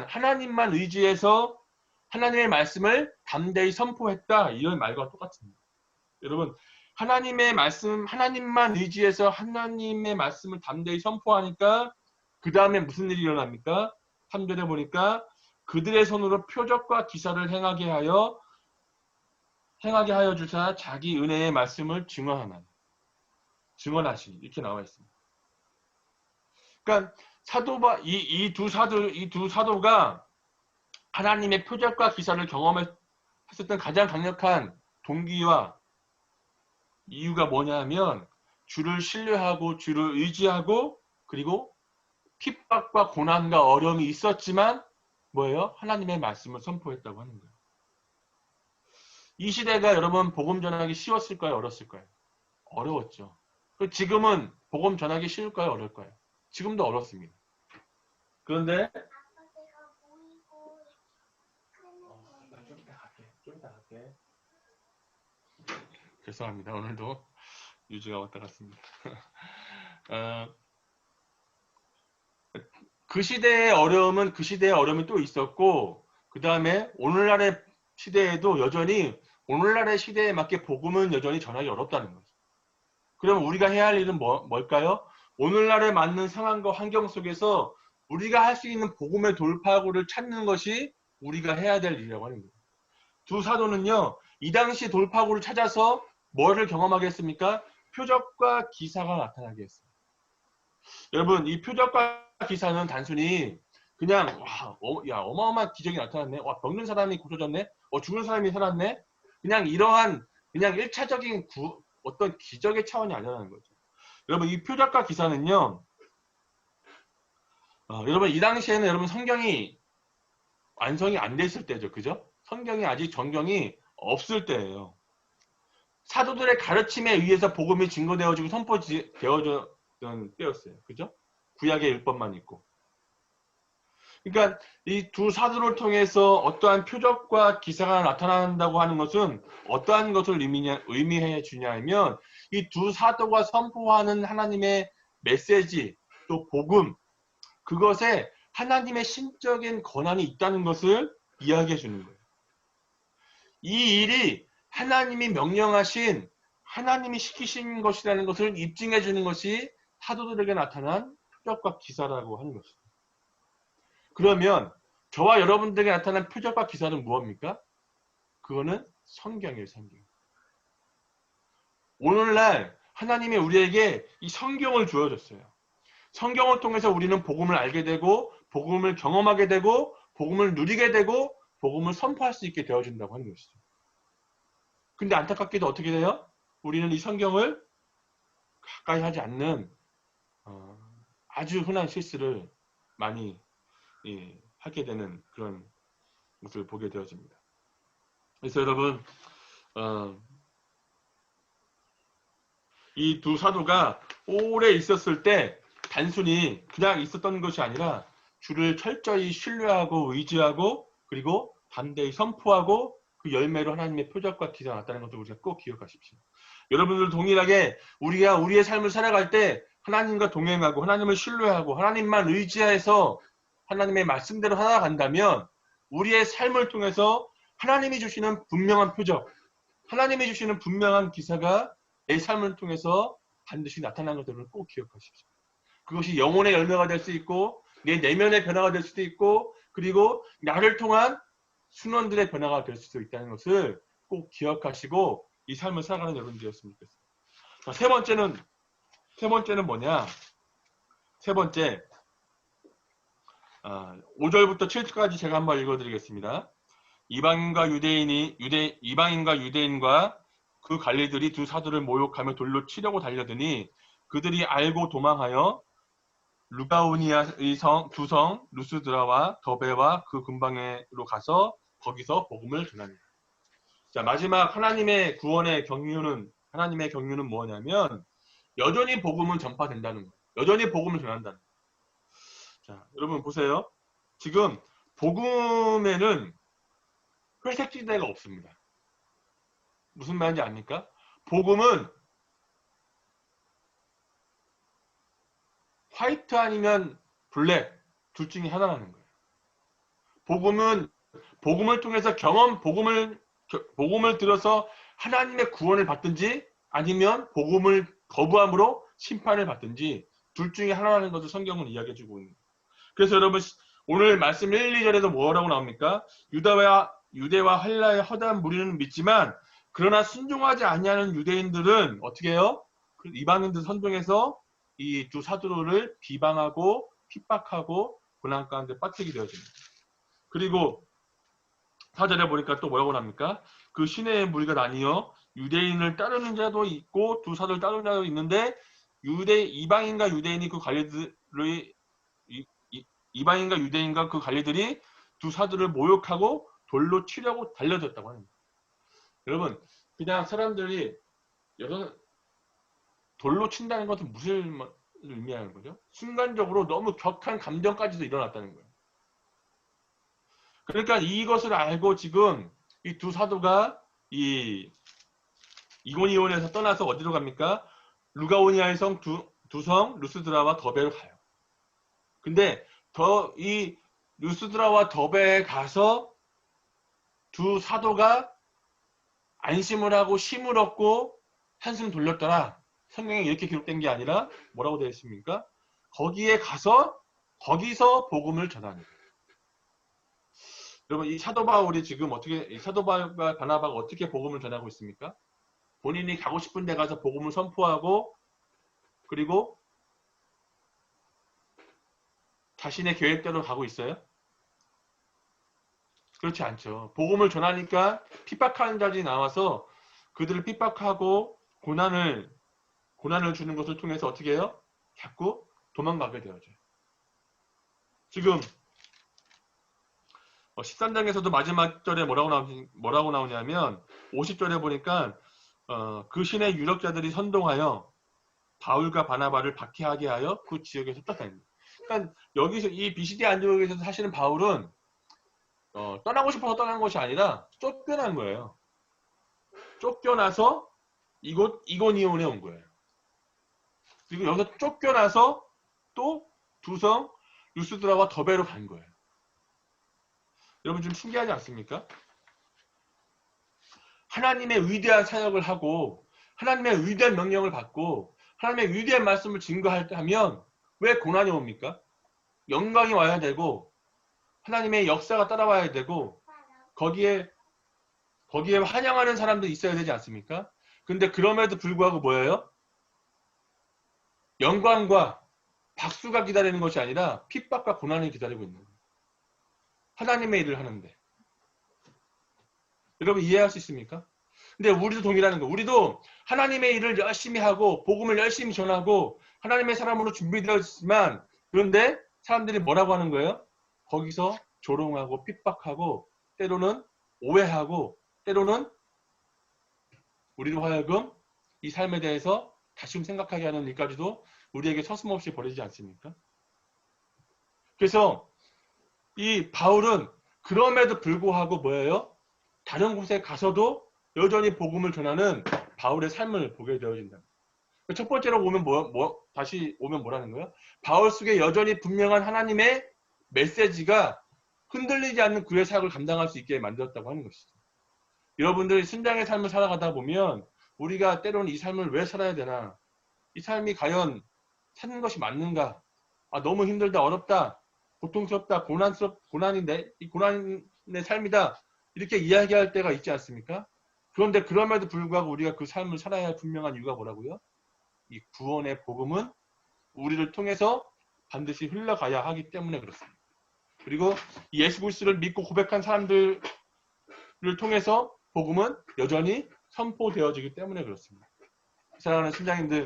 [SPEAKER 2] 하나님만 의지해서 하나님의 말씀을 담대히 선포했다. 이런 말과 똑같습니다. 여러분, 하나님의 말씀, 하나님만 의지해서 하나님의 말씀을 담대히 선포하니까 그 다음에 무슨 일이 일어납니까? 3절에 보니까 그들의 손으로 표적과 기사를 행하게 하여 주사 자기 은혜의 말씀을 증언하시니 이렇게 나와 있습니다. 그러니까 이 두 사도가 하나님의 표적과 기사를 경험했었던 가장 강력한 동기와 이유가 뭐냐면 주를 신뢰하고 주를 의지하고 그리고 핍박과 고난과 어려움이 있었지만 뭐예요? 하나님의 말씀을 선포했다고 하는 거예요. 이 시대가 여러분 복음 전하기 쉬웠을까요? 어려웠을까요? 어려웠죠. 지금은 복음 전하기 쉬울까요? 어려울까요? 지금도 어렵습니다. 그런데 좀 이따 갈게. 죄송합니다. 오늘도 유지가 왔다 갔습니다. 그 시대의 어려움은 그 시대의 어려움이 또 있었고 그 다음에 오늘날의 시대에도 여전히 오늘날의 시대에 맞게 복음은 여전히 전하기 어렵다는 거죠. 그럼 우리가 해야 할 일은 뭘까요? 오늘날에 맞는 상황과 환경 속에서 우리가 할 수 있는 복음의 돌파구를 찾는 것이 우리가 해야 될 일이라고 하는 거예요. 두 사도는요. 이 당시 돌파구를 찾아서 뭐를 경험하게 했습니까? 표적과 기사가 나타나게 했습니다. 여러분 이 표적과 기사는 단순히 그냥 어마어마한 기적이 나타났네. 병든 사람이 고쳐졌네. 죽은 사람이 살았네. 그냥 이러한 그냥 1차적인 어떤 기적의 차원이 아니라는 거죠. 여러분 이 표적과 기사는요. 여러분 이 당시에는 여러분 성경이 완성이 안 됐을 때죠. 그죠? 성경이 아직 정경이 없을 때예요. 사도들의 가르침에 의해서 복음이 증거되어지고 선포되어졌던 때였어요. 그죠? 구약의 율법만 있고. 그러니까 이 두 사도를 통해서 어떠한 표적과 기사가 나타난다고 하는 것은 어떠한 것을 의미해 주냐면 이 두 사도가 선포하는 하나님의 메시지 또 복음 그것에 하나님의 신적인 권한이 있다는 것을 이야기해 주는 거예요. 이 일이 하나님이 명령하신 하나님이 시키신 것이라는 것을 입증해 주는 것이 사도들에게 나타난 표적과 기사라고 하는 것입니다. 그러면 저와 여러분들에게 나타난 표적과 기사는 무엇입니까? 그거는 성경이에요. 성경. 오늘날 하나님이 우리에게 이 성경을 주어줬어요. 성경을 통해서 우리는 복음을 알게 되고 복음을 경험하게 되고 복음을 누리게 되고 복음을 선포할 수 있게 되어준다고 하는 것이죠. 근데 안타깝게도 어떻게 돼요? 우리는 이 성경을 가까이 하지 않는 아주 흔한 실수를 많이 하게 되는 그런 것을 보게 되어집니다. 그래서 여러분 이 두 사도가 오래 있었을 때 단순히 그냥 있었던 것이 아니라 주를 철저히 신뢰하고 의지하고 그리고 담대히 선포하고 그 열매로 하나님의 표적과 기사가 나타나는 것을 우리가 꼭 기억하십시오. 여러분들 동일하게 우리가 우리의 삶을 살아갈 때 하나님과 동행하고 하나님을 신뢰하고 하나님만 의지해서 하나님의 말씀대로 살아간다면 우리의 삶을 통해서 하나님이 주시는 분명한 표적, 하나님이 주시는 분명한 기사가 내 삶을 통해서 반드시 나타나는 것들을 꼭 기억하십시오. 그것이 영혼의 열매가 될 수 있고 내 내면의 변화가 될 수도 있고 그리고 나를 통한 순원들의 변화가 될 수도 있다는 것을 꼭 기억하시고 이 삶을 살아가는 여러분들이었으면 좋겠습니다. 자, 세 번째는 뭐냐? 세 번째 5절부터 7절까지 제가 한번 읽어드리겠습니다. 이방인과 유대인과 그 관리들이 두 사도를 모욕하며 돌로 치려고 달려드니 그들이 알고 도망하여 루가오니아의 두 성 루스드라와 더베와 그 근방으로 가서 거기서 복음을 전합니다. 자, 마지막 하나님의 경륜은 뭐냐면 여전히 복음은 전파된다는 거예요. 여전히 복음을 전한다는 거예요. 자, 여러분 보세요. 지금 복음에는 회색지대가 없습니다. 무슨 말인지 압니까? 복음은 화이트 아니면 블랙 둘 중에 하나라는 거예요. 복음은 복음을 통해서 복음을 들어서 하나님의 구원을 받든지 아니면 복음을 거부함으로 심판을 받든지 둘 중에 하나라는 것을 성경은 이야기해 주고 있는 거예요. 그래서 여러분 오늘 말씀 1, 2절에도 뭐라고 나옵니까? 유대와 헬라의 허다한 무리는 믿지만 그러나 순종하지 아니하는 유대인들은 어떻게 해요? 이방인들 선동해서 이 두 사도를 비방하고 핍박하고 고난 가운데 빠뜨리게 되어집니다. 그리고 4절에 보니까 또 뭐라고 합니까? 그 시내의 무리가 나뉘어 유대인을 따르는 자도 있고 두 사도를 따르는 자도 있는데 이방인과 유대인과 그 관리들이 두 사도를 모욕하고 돌로 치려고 달려들었다고 합니다. 여러분 그냥 사람들이 돌로 친다는 것은 무슨 의미하는 거죠? 순간적으로 너무 격한 감정까지도 일어났다는 거예요. 그러니까 이것을 알고 지금 이 두 사도가 이 이고니온에서 떠나서 어디로 갑니까? 루가오니아의 성 두 성 루스드라와 더베로 가요. 근데 이 루스드라와 더베에 가서 두 사도가 안심을 하고 힘을 얻고 한숨 돌렸더라. 성경에 이렇게 기록된 게 아니라 뭐라고 되어 있습니까? 거기서 복음을 전하는 거예요. 여러분 이 사도 바울이 지금 사도 바울과 바나바가 어떻게 복음을 전하고 있습니까? 본인이 가고 싶은 데 가서 복음을 선포하고 그리고 자신의 계획대로 가고 있어요? 그렇지 않죠. 복음을 전하니까 핍박하는 자들이 나와서 그들을 핍박하고 고난을 주는 것을 통해서 어떻게 해요? 자꾸 도망가게 되어져요. 지금 13장에서도 마지막 절에 뭐라고 나오냐면 50절에 보니까 그 신의 유력자들이 선동하여 바울과 바나바를 박해하게 하여 그 지역에서 쫓아냅니다. 그러니까 여기서 이 비시디 안디옥에서 사실은 바울은 떠나고 싶어서 떠난 것이 아니라 쫓겨난 거예요. 쫓겨나서 이고니온에 온 거예요. 그리고 여기서 쫓겨나서 또 두성 루스드라와 더베로 간 거예요. 여러분 좀 신기하지 않습니까? 하나님의 위대한 사역을 하고 하나님의 위대한 명령을 받고 하나님의 위대한 말씀을 증거하면 왜 고난이 옵니까? 영광이 와야 되고 하나님의 역사가 따라와야 되고 거기에 환영하는 사람도 있어야 되지 않습니까? 근데 그럼에도 불구하고 뭐예요? 영광과 박수가 기다리는 것이 아니라 핍박과 고난이 기다리고 있는 거예요. 하나님의 일을 하는데. 여러분 이해할 수 있습니까? 근데 우리도 동일하는 거예요. 우리도 하나님의 일을 열심히 하고 복음을 열심히 전하고 하나님의 사람으로 준비되었지만 그런데 사람들이 뭐라고 하는 거예요? 거기서 조롱하고 핍박하고 때로는 오해하고 때로는 우리로 하여금 이 삶에 대해서 다시 생각하게 하는 일까지도 우리에게 서슴없이 벌어지지 않습니까? 그래서 이 바울은 그럼에도 불구하고 뭐예요? 다른 곳에 가서도 여전히 복음을 전하는 바울의 삶을 보게 되어진다. 첫 번째로 오면 다시 오면 뭐라는 거예요? 바울 속에 여전히 분명한 하나님의 메시지가 흔들리지 않는 그의 사역을 감당할 수 있게 만들었다고 하는 것이죠. 여러분들이 순장의 삶을 살아가다 보면 우리가 때로는 이 삶을 왜 살아야 되나? 이 삶이 과연 사는 것이 맞는가? 너무 힘들다, 어렵다, 고통스럽다, 고난인데 이 고난의 삶이다 이렇게 이야기할 때가 있지 않습니까? 그런데 그럼에도 불구하고 우리가 그 삶을 살아야 할 분명한 이유가 뭐라고요? 이 구원의 복음은 우리를 통해서 반드시 흘러가야 하기 때문에 그렇습니다. 그리고 예수 그리스도를 믿고 고백한 사람들을 통해서 복음은 여전히 선포되어지기 때문에 그렇습니다. 사랑하는 신장님들,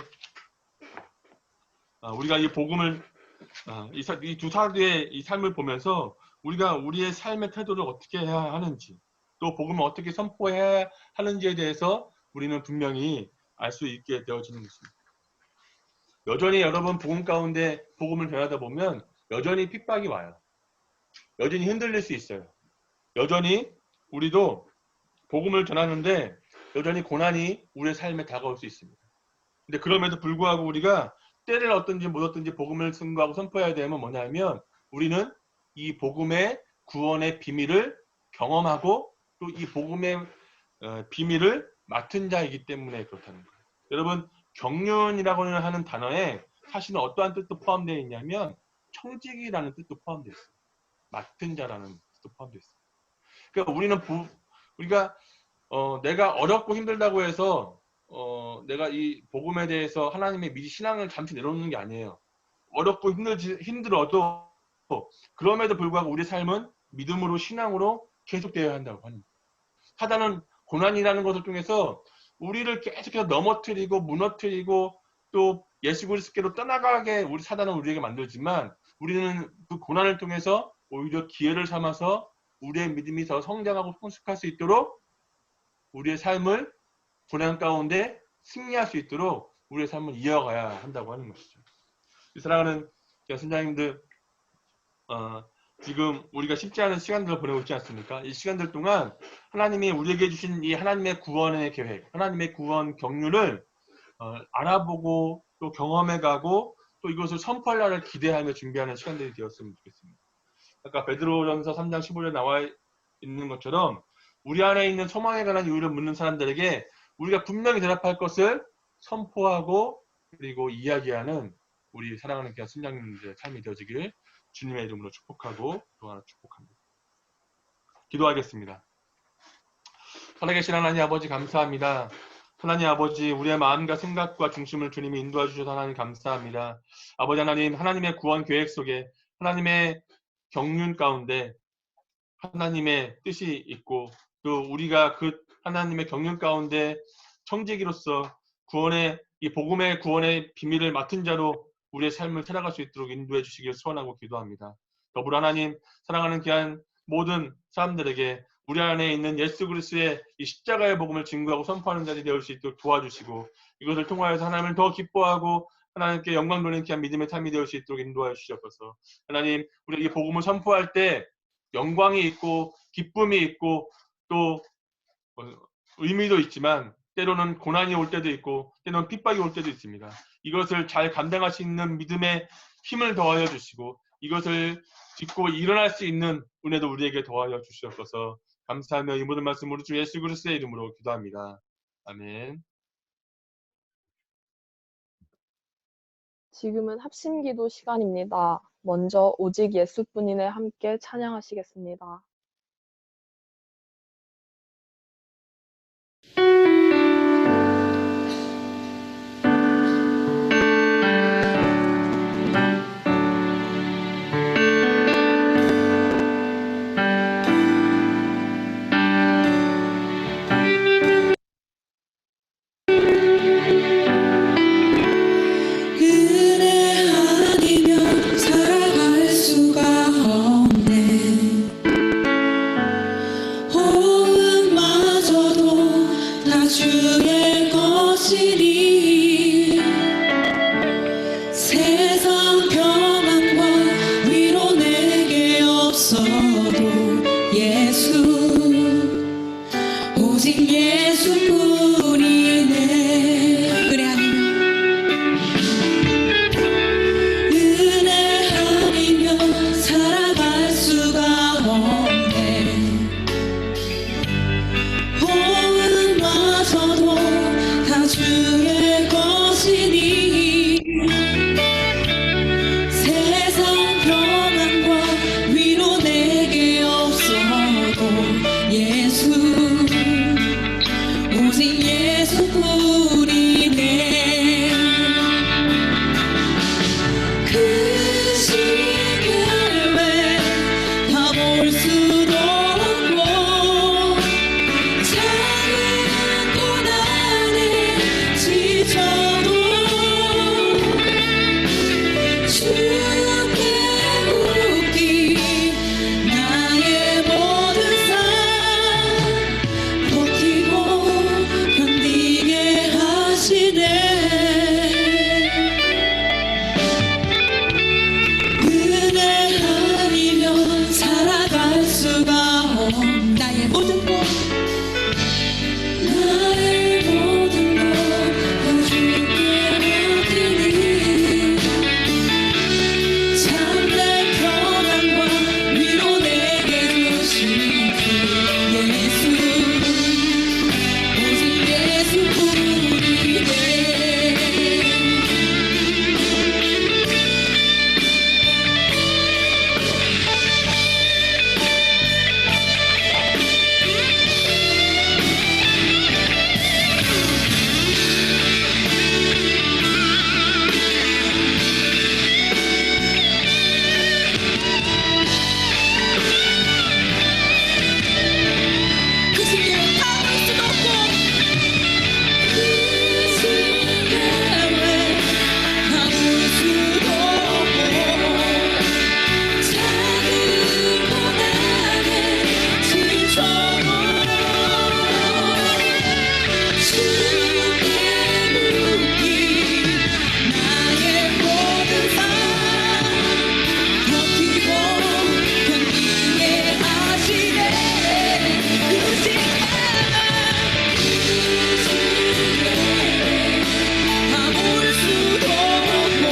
[SPEAKER 2] 우리가 이 복음을 이 두 사도의 이 삶을 보면서 우리가 우리의 삶의 태도를 어떻게 해야 하는지 또 복음을 어떻게 선포해야 하는지에 대해서 우리는 분명히 알 수 있게 되어지는 것입니다. 여전히 여러분 복음 가운데 복음을 전하다 보면 여전히 핍박이 와요. 여전히 흔들릴 수 있어요. 여전히 우리도 복음을 전하는데 여전히 고난이 우리의 삶에 다가올 수 있습니다. 근데 그럼에도 불구하고 우리가 때를 얻든지 못 얻든지 복음을 증거하고 선포해야 되면 뭐냐면 우리는 이 복음의 구원의 비밀을 경험하고 또 이 복음의 비밀을 맡은 자이기 때문에 그렇다는 거예요. 여러분 경륜이라고 하는 단어에 사실은 어떠한 뜻도 포함되어 있냐면 청직이라는 뜻도 포함되어 있어요. 맡은 자라는 뜻도 포함되어 있어요. 그러니까 우리가 내가 어렵고 힘들다고 해서 내가 이 복음에 대해서 하나님의 신앙을 잠시 내려놓는 게 아니에요. 어렵고 힘들어도 그럼에도 불구하고 우리 삶은 믿음으로 신앙으로 계속되어야 한다고 합니다. 사단은 고난이라는 것을 통해서 우리를 계속해서 넘어뜨리고 무너뜨리고 또 예수 그리스도께로 떠나가게 사단은 우리에게 만들지만 우리는 그 고난을 통해서 오히려 기회를 삼아서 우리의 믿음이 더 성장하고 성숙할 수 있도록 우리의 삶을 고난 가운데 승리할 수 있도록 우리의 삶을 이어가야 한다고 하는 것이죠. 사랑하는 선장님들, 지금 우리가 쉽지 않은 시간들을 보내고 있지 않습니까? 이 시간들 동안 하나님이 우리에게 주신 이 하나님의 구원의 계획, 하나님의 구원 경륜을 알아보고 또 경험해가고 또 이것을 선포할 날을 기대하며 준비하는 시간들이 되었으면 좋겠습니다. 아까 베드로전서 3장 15절에 나와 있는 것처럼 우리 안에 있는 소망에 관한 이유를 묻는 사람들에게 우리가 분명히 대답할 것을 선포하고 그리고 이야기하는 우리 사랑하는 귀한 순장님들의 삶이 되어지길 주님의 이름으로 축복하고 또 하나 축복합니다. 기도하겠습니다. 살아계신 하나님 아버지 감사합니다. 하나님 아버지 우리의 마음과 생각과 중심을 주님이 인도해 주셔서 하나님 감사합니다. 아버지 하나님 하나님의 구원 계획 속에 하나님의 경륜 가운데 하나님의 뜻이 있고 또 우리가 그 하나님의 경륜 가운데 청지기로서 구원의 이 복음의 구원의 비밀을 맡은 자로 우리의 삶을 살아갈 수 있도록 인도해 주시길 소원하고 기도합니다. 더불어 하나님, 사랑하는 귀한 모든 사람들에게 우리 안에 있는 예수 그리스도의 이 십자가의 복음을 증거하고 선포하는 자들이 되올 수 있도록 도와주시고, 이것을 통하여서 하나님을 더 기뻐하고 하나님께 영광 돌리는 귀한 믿음의 삶이 되올 수 있도록 인도하여 주시옵소서. 하나님, 우리가 이 복음을 선포할 때 영광이 있고 기쁨이 있고 또 의미도 있지만 때로는 고난이 올 때도 있고 때로는 핍박이 올 때도 있습니다. 이것을 잘 감당할 수 있는 믿음의 힘을 더하여 주시고 이것을 딛고 일어날 수 있는 은혜도 우리에게 더하여 주시옵소서. 감사하며 이 모든 말씀 우리 주 예수 그리스도의 이름으로 기도합니다. 아멘.
[SPEAKER 7] 지금은 합심기도 시간입니다. 먼저 오직 예수뿐이네 함께 찬양하시겠습니다.
[SPEAKER 8] 은혜 아니면 살아갈 수가 없네. 호흡마저도 다 주의 것이니 세상 평안과 위로 내게 없어도 예수, 오직 예수뿐이네. 그래 아니면 은혜 아니면 살아갈 수가 없네. 호흡마저도 다 주의 것이니 세상 평안과 위로 내게 없어도 예수, 오직 예수뿐이네. 그 시계를 다 볼 수도 없고 작은 고난에 지쳐도 주께 묻기 나의 모든 삶 버티고 견디게 하시네. 은혜 아니면 살아갈 수가 없. 나의 모든 것, 나의 모든 것 다 주께 맡기니 참된 평안과 위로 내게 주신 주 예수, 오직 예수뿐이네. 그 시계를 다볼 수도 없고 그 시계를 다볼 수도 없고 작은 고난에 지쳐도 주께 묻기 나의 모든 삶 버티고 견디게 하시네. 그 시계를 다 볼 수도 없고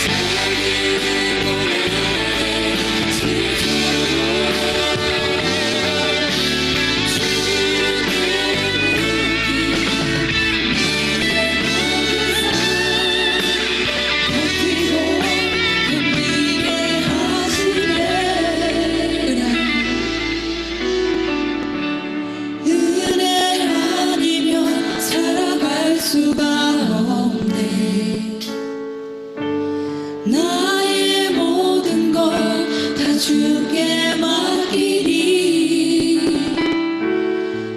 [SPEAKER 8] 작은 고난에 은혜 아니면 살아갈 수가 없네. 나의 모든 것 다 주께 맡기니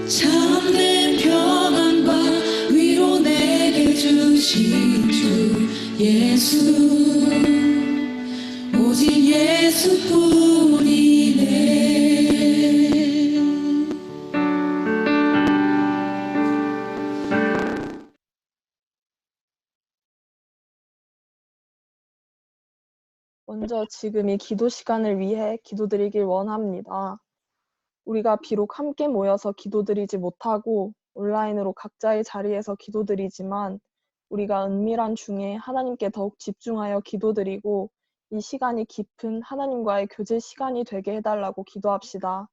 [SPEAKER 8] 참된 평안과 위로 내 예수 오직 예수뿐이네.
[SPEAKER 7] 먼저 지금 이 기도 시간을 위해 기도드리길 원합니다. 우리가 비록 함께 모여서 기도드리지 못하고 온라인으로 각자의 자리에서 기도드리지만 우리가 은밀한 중에 하나님께 더욱 집중하여 기도드리고 이 시간이 깊은 하나님과의 교제 시간이 되게 해달라고 기도합시다.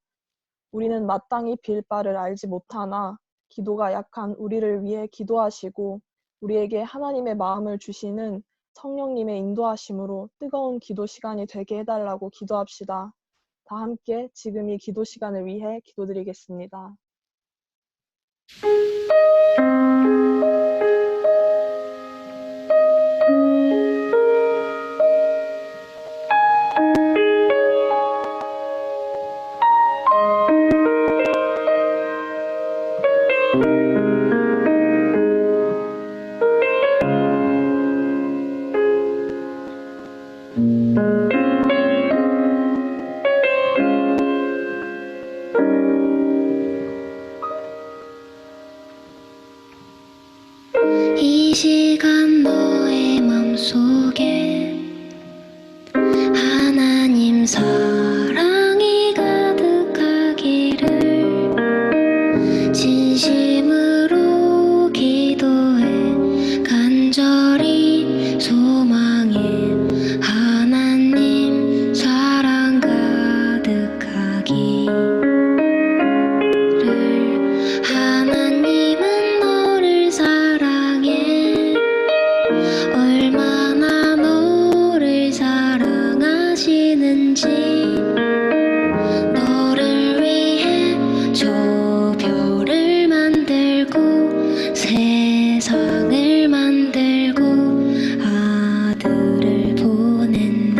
[SPEAKER 7] 우리는 마땅히 빌 바를 알지 못하나 기도가 약한 우리를 위해 기도하시고 우리에게 하나님의 마음을 주시는 성령님의 인도하심으로 뜨거운 기도 시간이 되게 해달라고 기도합시다. 다 함께 지금 이 기도 시간을 위해 기도드리겠습니다.
[SPEAKER 8] 이 시간 너의 맘속에 하나님 사랑이 가득하기를 진심으로 기도해 간절히 소망해 하나님 사랑 가득하기를. 하나님은 너를 사랑해 얼마나 너를 사랑하시는지 너를 위해 저 별을 만들고 세상을 만들고 아들을 보냈네.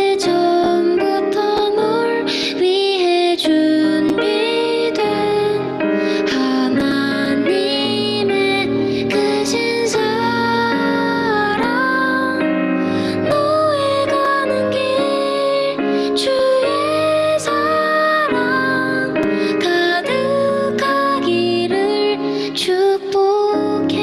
[SPEAKER 8] 오래전부터 널 위해 준비된 하나님의 크신 사랑 너의 가는 길 주의 사랑 가득하기를 축복해.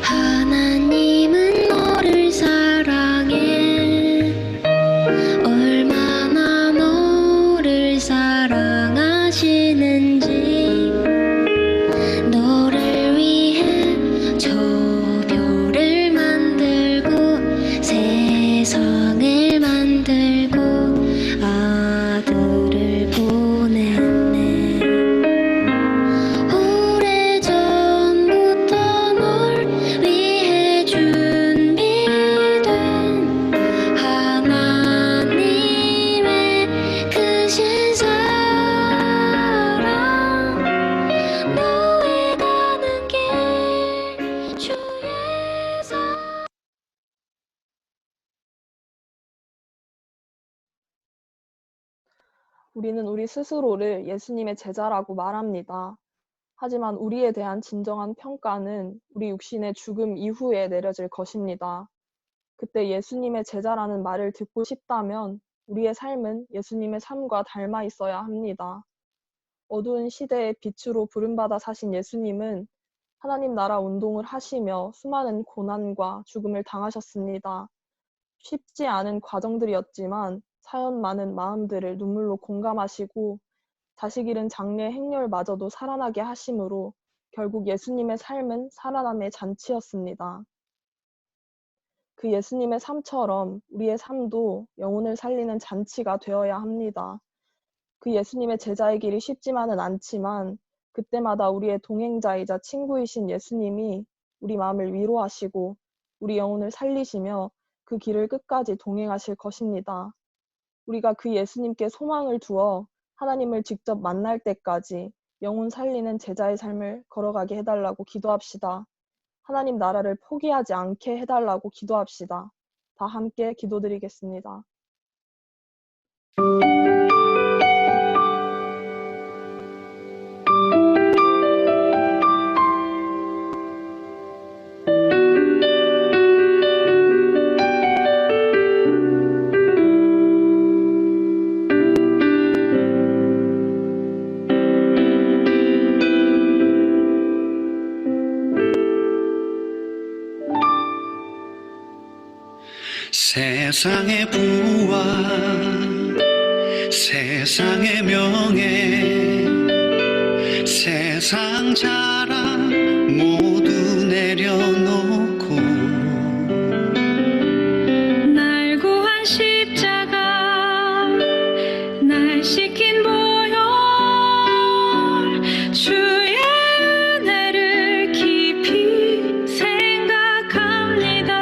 [SPEAKER 8] 하나님은 너를 사랑해 얼마나 너를 사랑하시는지 너를 위해 저 별을 만들고 세상을 만들고 아들을 보냈네. 오래전부터 널 위해 준비된 하나님의 크신 사랑 너의 가는 길 주의 사랑.
[SPEAKER 7] 우리는 우리 스스로를 예수님의 제자라고 말합니다. 하지만 우리에 대한 진정한 평가는 우리 육신의 죽음 이후에 내려질 것입니다. 그때 예수님의 제자라는 말을 듣고 싶다면 우리의 삶은 예수님의 삶과 닮아 있어야 합니다. 어두운 시대의 빛으로 부름받아 사신 예수님은 하나님 나라 운동을 하시며 수많은 고난과 죽음을 당하셨습니다. 쉽지 않은 과정들이었지만 사연 많은 마음들을 눈물로 공감하시고 자식 잃은 장례 행렬마저도 살아나게 하심으로 결국 예수님의 삶은 살아남의 잔치였습니다. 그 예수님의 삶처럼 우리의 삶도 영혼을 살리는 잔치가 되어야 합니다. 그 예수님의 제자의 길이 쉽지만은 않지만 그때마다 우리의 동행자이자 친구이신 예수님이 우리 마음을 위로하시고 우리 영혼을 살리시며 그 길을 끝까지 동행하실 것입니다. 우리가 그 예수님께 소망을 두어 하나님을 직접 만날 때까지 영혼 살리는 제자의 삶을 걸어가게 해달라고 기도합시다. 하나님 나라를 포기하지 않게 해달라고 기도합시다. 다 함께 기도드리겠습니다.
[SPEAKER 3] 세상의 부와 세상의 명예 세상 자랑 모두 내려놓고
[SPEAKER 8] 날 구한 십자가 날 시킨 보혈 주의 은혜를 깊이 생각합니다.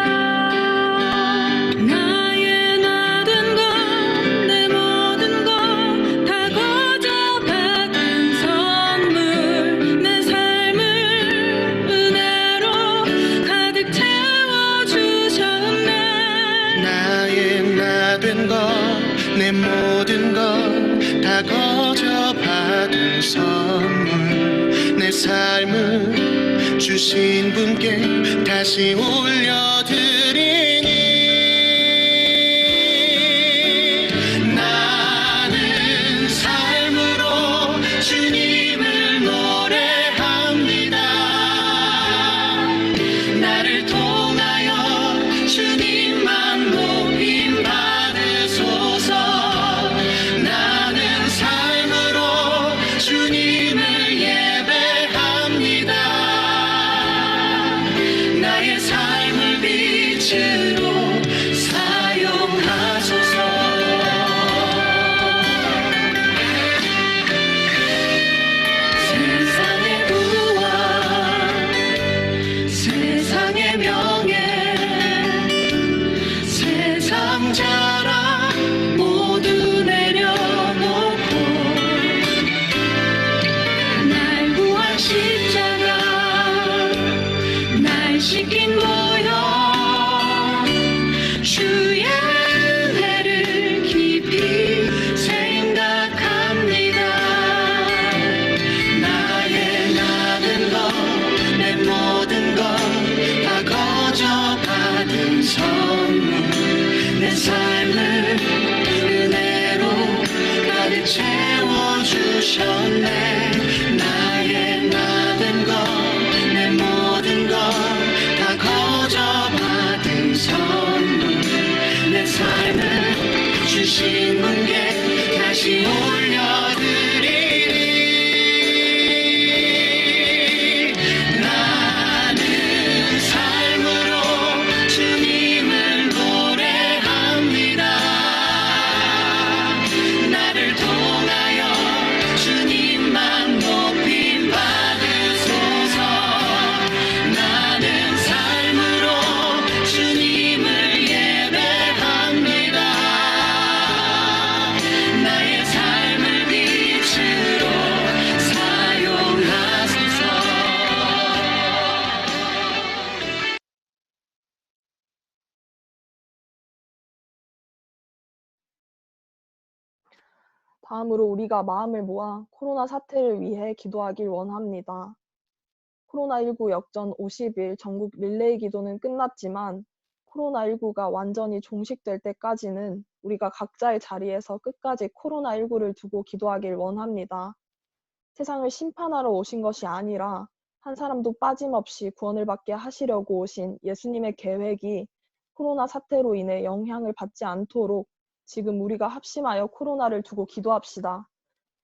[SPEAKER 8] 나의 나든 것 내 모든 것 다 거저 받은 선물 내 삶을 은혜로 가득 채워주셨네.
[SPEAKER 3] 나의 나된 것 내 모든 것 다 거저 받은 선물 내 삶을 주신 분께 다시 올려드리니 나는 삶으로 주님을 노래합니다. 나를 통하여 주님만 높임 받으소서. 나는 삶으로 주님을 예배합니다. 나의 삶을 빛으로 사용하소서. 세상의 부와 세상의 명예 세상 자랑 모두 내려놓고 날 구한 십자가 날 시킨 보혈 주의 은혜를 깊이 생각합니다. 나의 나는 것 내 모든 것 다 거저 받은 선물 내 삶을 은혜로 가득 채워주셨네. 나의 나된 것 내 모든 것 다 거저 받은 선물 내 삶을 주신 분께 다시 올려드리니 나는 삶으로 주님을 노래합니다. 나를 통하여 주님만 높임 받으소서. 나는 삶으로 주님을 예배합니다. 나의 삶을 빛으로 사용하소서.
[SPEAKER 7] 다음으로 우리가 마음을 모아 코로나 사태를 위해 기도하길 원합니다. 코로나19 역전 50일 전국 릴레이 기도는 끝났지만 코로나19가 완전히 종식될 때까지는 우리가 각자의 자리에서 끝까지 코로나19를 두고 기도하길 원합니다. 세상을 심판하러 오신 것이 아니라 한 사람도 빠짐없이 구원을 받게 하시려고 오신 예수님의 계획이 코로나 사태로 인해 영향을 받지 않도록 지금 우리가 합심하여 코로나를 두고 기도합시다.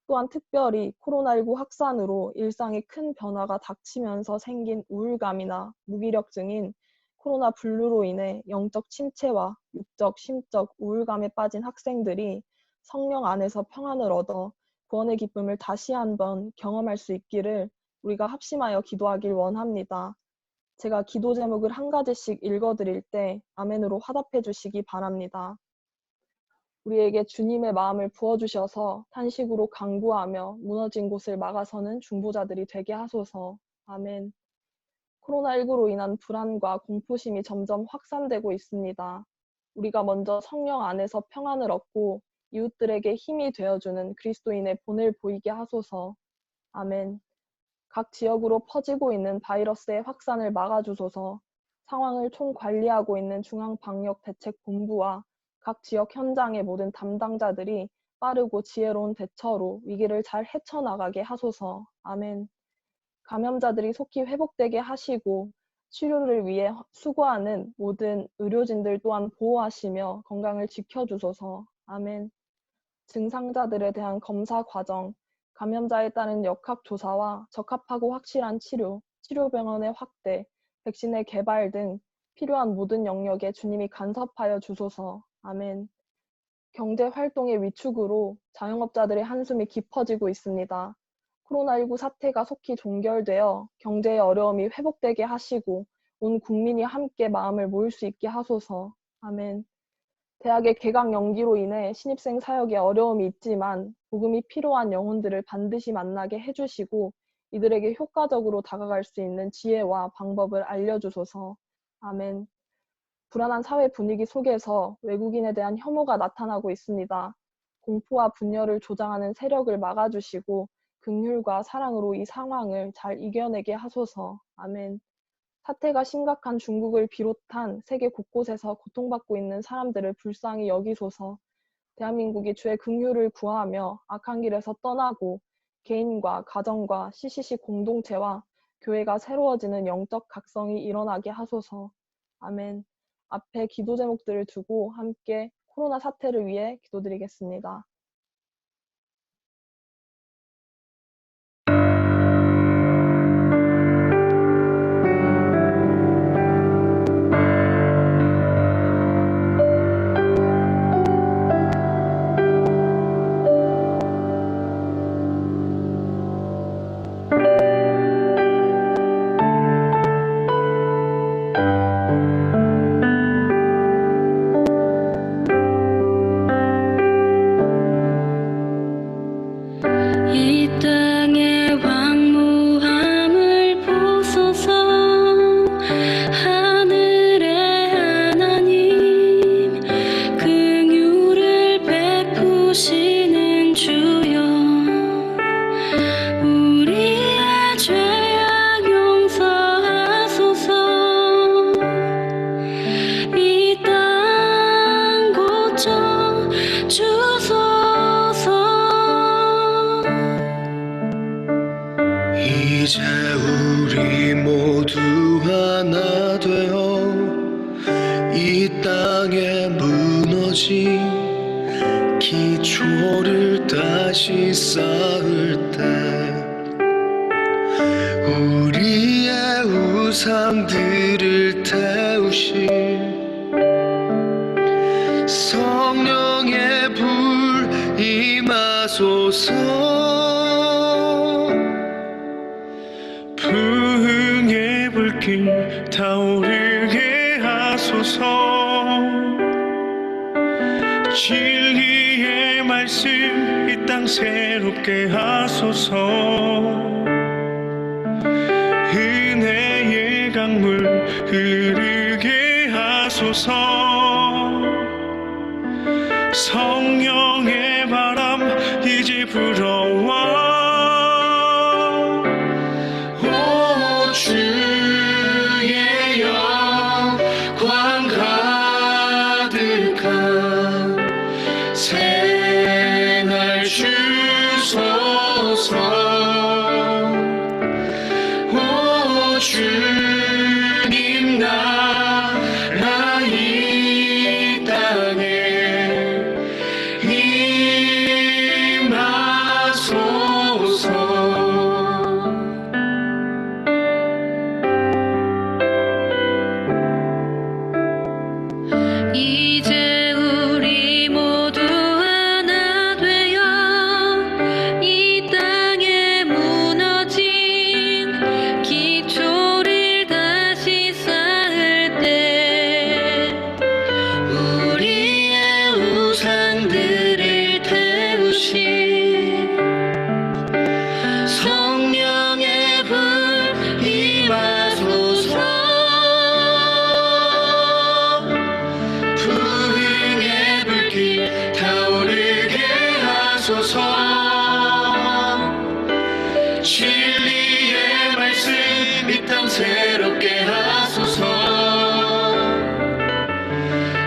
[SPEAKER 7] 또한 특별히 코로나19 확산으로 일상에 큰 변화가 닥치면서 생긴 우울감이나 무기력증인 코로나 블루로 인해 영적 침체와 육적, 심적 우울감에 빠진 학생들이 성령 안에서 평안을 얻어 구원의 기쁨을 다시 한번 경험할 수 있기를 우리가 합심하여 기도하길 원합니다. 제가 기도 제목을 한 가지씩 읽어드릴 때 아멘으로 화답해 주시기 바랍니다. 우리에게 주님의 마음을 부어주셔서 탄식으로 간구하며 무너진 곳을 막아서는 중보자들이 되게 하소서. 아멘. 코로나19로 인한 불안과 공포심이 점점 확산되고 있습니다. 우리가 먼저 성령 안에서 평안을 얻고 이웃들에게 힘이 되어주는 그리스도인의 본을 보이게 하소서. 아멘. 각 지역으로 퍼지고 있는 바이러스의 확산을 막아주소서. 상황을 총관리하고 있는 중앙방역대책본부와 각 지역 현장의 모든 담당자들이 빠르고 지혜로운 대처로 위기를 잘 헤쳐나가게 하소서. 아멘. 감염자들이 속히 회복되게 하시고 치료를 위해 수고하는 모든 의료진들 또한 보호하시며 건강을 지켜주소서. 아멘. 증상자들에 대한 검사 과정, 감염자에 따른 역학조사와 적합하고 확실한 치료, 치료병원의 확대, 백신의 개발 등 필요한 모든 영역에 주님이 간섭하여 주소서. 아멘. 경제활동의 위축으로 자영업자들의 한숨이 깊어지고 있습니다. 코로나19 사태가 속히 종결되어 경제의 어려움이 회복되게 하시고 온 국민이 함께 마음을 모을 수 있게 하소서. 아멘. 대학의 개강 연기로 인해 신입생 사역에 어려움이 있지만 복음이 필요한 영혼들을 반드시 만나게 해주시고 이들에게 효과적으로 다가갈 수 있는 지혜와 방법을 알려주소서. 아멘. 불안한 사회 분위기 속에서 외국인에 대한 혐오가 나타나고 있습니다. 공포와 분열을 조장하는 세력을 막아주시고 긍휼과 사랑으로 이 상황을 잘 이겨내게 하소서. 아멘. 사태가 심각한 중국을 비롯한 세계 곳곳에서 고통받고 있는 사람들을 불쌍히 여기소서. 대한민국이 주의 긍휼을 구하며 악한 길에서 떠나고 개인과 가정과 CCC 공동체와 교회가 새로워지는 영적 각성이 일어나게 하소서. 아멘. 앞에 기도 제목들을 두고 함께 코로나 사태를 위해 기도드리겠습니다.
[SPEAKER 8] 이 땅의 왕무함을 보소서. 하늘의 하나님 긍휼을 베푸시는 주여, 우리의 죄악 용서하소서. 이 땅 고쳐 주소서.
[SPEAKER 9] 이제 우리 모두 하나 되어 이 땅에 무너진 기초를 다시 쌓을 때 우리의 우상들을 태우신 성령의 불 임하소서. 부흥의 불길 타오르게 하소서. 진리의 말씀 이 땅 새롭게 하소서. 은혜의 강물 흐르게 하소서. 성령의 바람 이제 불어와. 주의 영광 가득한 새날 주소서. 오 주님 나라 이 땅에 임하소서.
[SPEAKER 8] 이제 우리 모두 하나 되어 이 땅에 무너진 기초를 다시 쌓을 때 우리의 우상들을 태우신 성령의 불 임하소서.
[SPEAKER 9] 하소서. 진리의 말씀 이 땅 새롭게 하소서.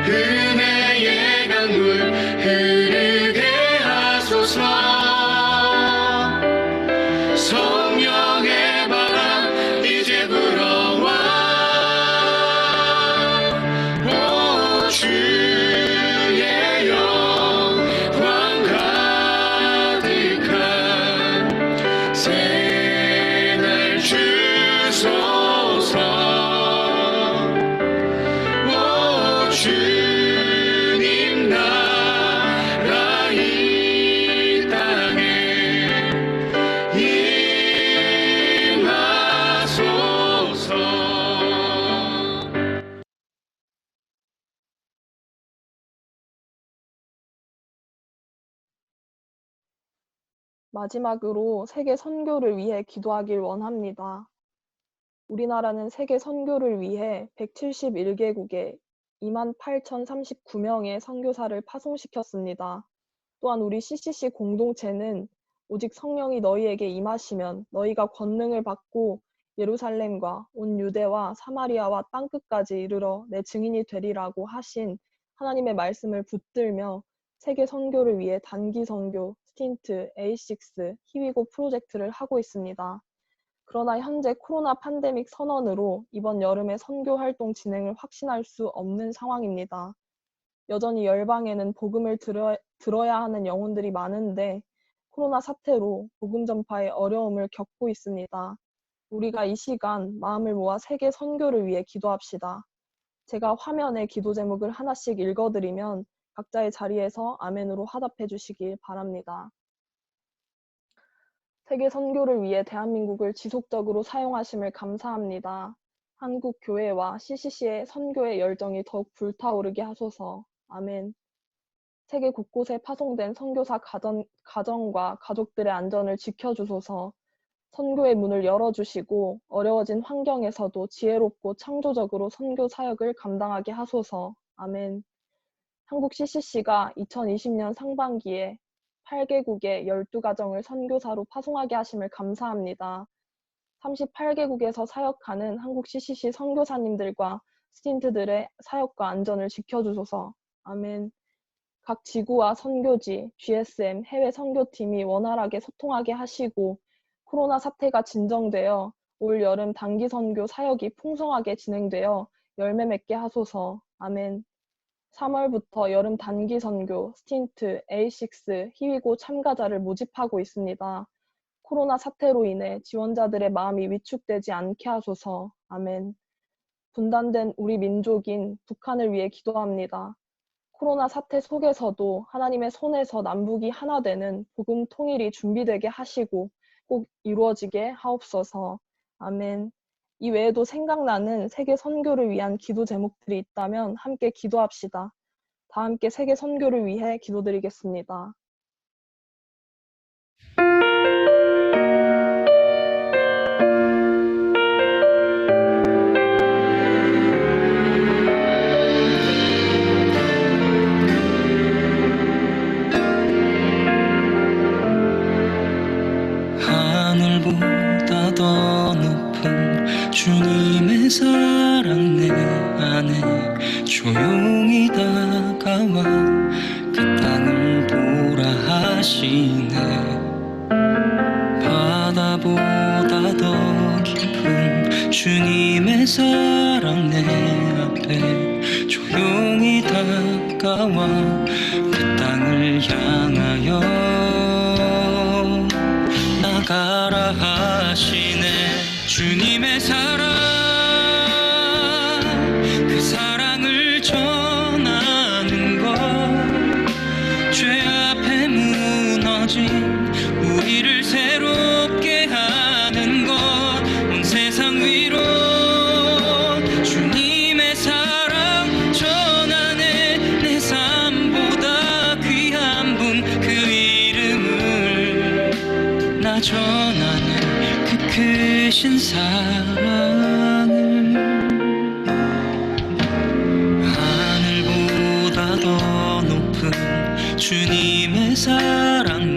[SPEAKER 9] 은혜의 강물 흐르게 하소서. 성령의 바람 이제 불어와. 오 주의 영광 가득한 새날 주소서. 오 주님 나라 이 땅에 임하소서.
[SPEAKER 7] 마지막으로 세계 선교를 위해 기도하길 원합니다. 우리나라는 세계 선교를 위해 171개국에 28,039명의 선교사를 파송시켰습니다. 또한 우리 CCC 공동체는 오직 성령이 너희에게 임하시면 너희가 권능을 받고 예루살렘과 온 유대와 사마리아와 땅끝까지 이르러 내 증인이 되리라고 하신 하나님의 말씀을 붙들며 세계 선교를 위해 단기 선교, 스틴트, A6, 히위고 프로젝트를 하고 있습니다. 그러나 현재 코로나 팬데믹 선언으로 이번 여름에 선교 활동 진행을 확신할 수 없는 상황입니다. 여전히 열방에는 복음을 들어야 하는 영혼들이 많은데 코로나 사태로 복음 전파에 어려움을 겪고 있습니다. 우리가 이 시간 마음을 모아 세계 선교를 위해 기도합시다. 제가 화면에 기도 제목을 하나씩 읽어드리면 각자의 자리에서 아멘으로 화답해 주시길 바랍니다. 세계 선교를 위해 대한민국을 지속적으로 사용하심을 감사합니다. 한국 교회와 CCC의 선교의 열정이 더욱 불타오르게 하소서. 아멘. 세계 곳곳에 파송된 선교사 가정과 가족들의 안전을 지켜주소서. 선교의 문을 열어주시고 어려워진 환경에서도 지혜롭고 창조적으로 선교 사역을 감당하게 하소서. 아멘. 한국 CCC가 2020년 상반기에 8개국의 12가정을 선교사로 파송하게 하심을 감사합니다. 38개국에서 사역하는 한국 CCC 선교사님들과 스틴트들의 사역과 안전을 지켜주소서. 아멘. 각 지구와 선교지, GSM, 해외 선교팀이 원활하게 소통하게 하시고 코로나 사태가 진정되어 올 여름 단기 선교 사역이 풍성하게 진행되어 열매 맺게 하소서. 아멘. 3월부터 여름 단기 선교, 스틴트, A6, 히위고 참가자를 모집하고 있습니다. 코로나 사태로 인해 지원자들의 마음이 위축되지 않게 하소서. 아멘. 분단된 우리 민족인 북한을 위해 기도합니다. 코로나 사태 속에서도 하나님의 손에서 남북이 하나 되는 복음 통일이 준비되게 하시고 꼭 이루어지게 하옵소서. 아멘. 이 외에도 생각나는 세계 선교를 위한 기도 제목들이 있다면 함께 기도합시다. 다 함께 세계 선교를 위해 기도드리겠습니다.
[SPEAKER 3] 하늘보다 더 높은 주님의 사랑 내 안에 조용히 다가와 그 땅을 보라 하시네. 바다보다 더 깊은 주님의 사랑 내 앞에 조용히 다가와 그 땅을 향하여 나가라 하시네. 주님의 사랑, 그 사랑을 전하는 것, 죄 앞에 무너진 우리를 새롭게 하는 것, 온 세상 위로 주님의 사랑 전하네. 내 삶보다 귀한 분 그 이름을 나 전하네. 그 크신 사랑을 하늘보다 더 높은 주님의 사랑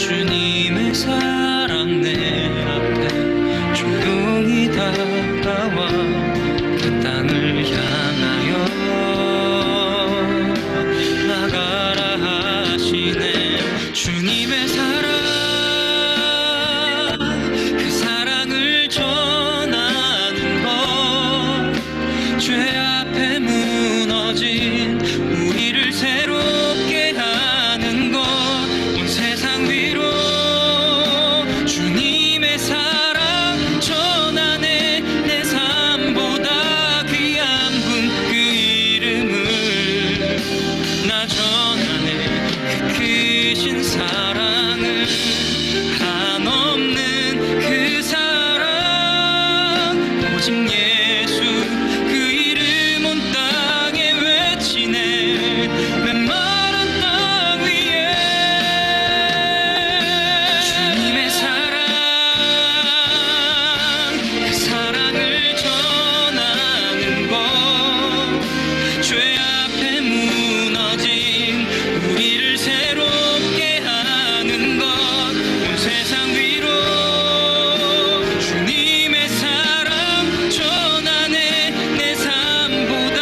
[SPEAKER 3] 주님의 사랑 내 앞에 조용히 다가와 그 땅을 향하여 나가라 하시네. 주님의 사랑, 그 사랑을 전하는 것, 죄 앞에 무너진 우리를 새롭게 하는 것, 온 세상 위로 주님의 사랑 전하네. 내 삶보다 귀한 분 그 이름을 나 전하네. 그 크신 사랑을 한없는 그 사랑, 오직 예수 그 이름 온 땅에 외치네. 메마른 땅 위에 주님의 사랑, 그 사랑을 전하는 것, 죄 앞에 무너진 우리를 새롭게 하는 것, 온 세상 위로 주님의 사랑 전하네. 내 삶보다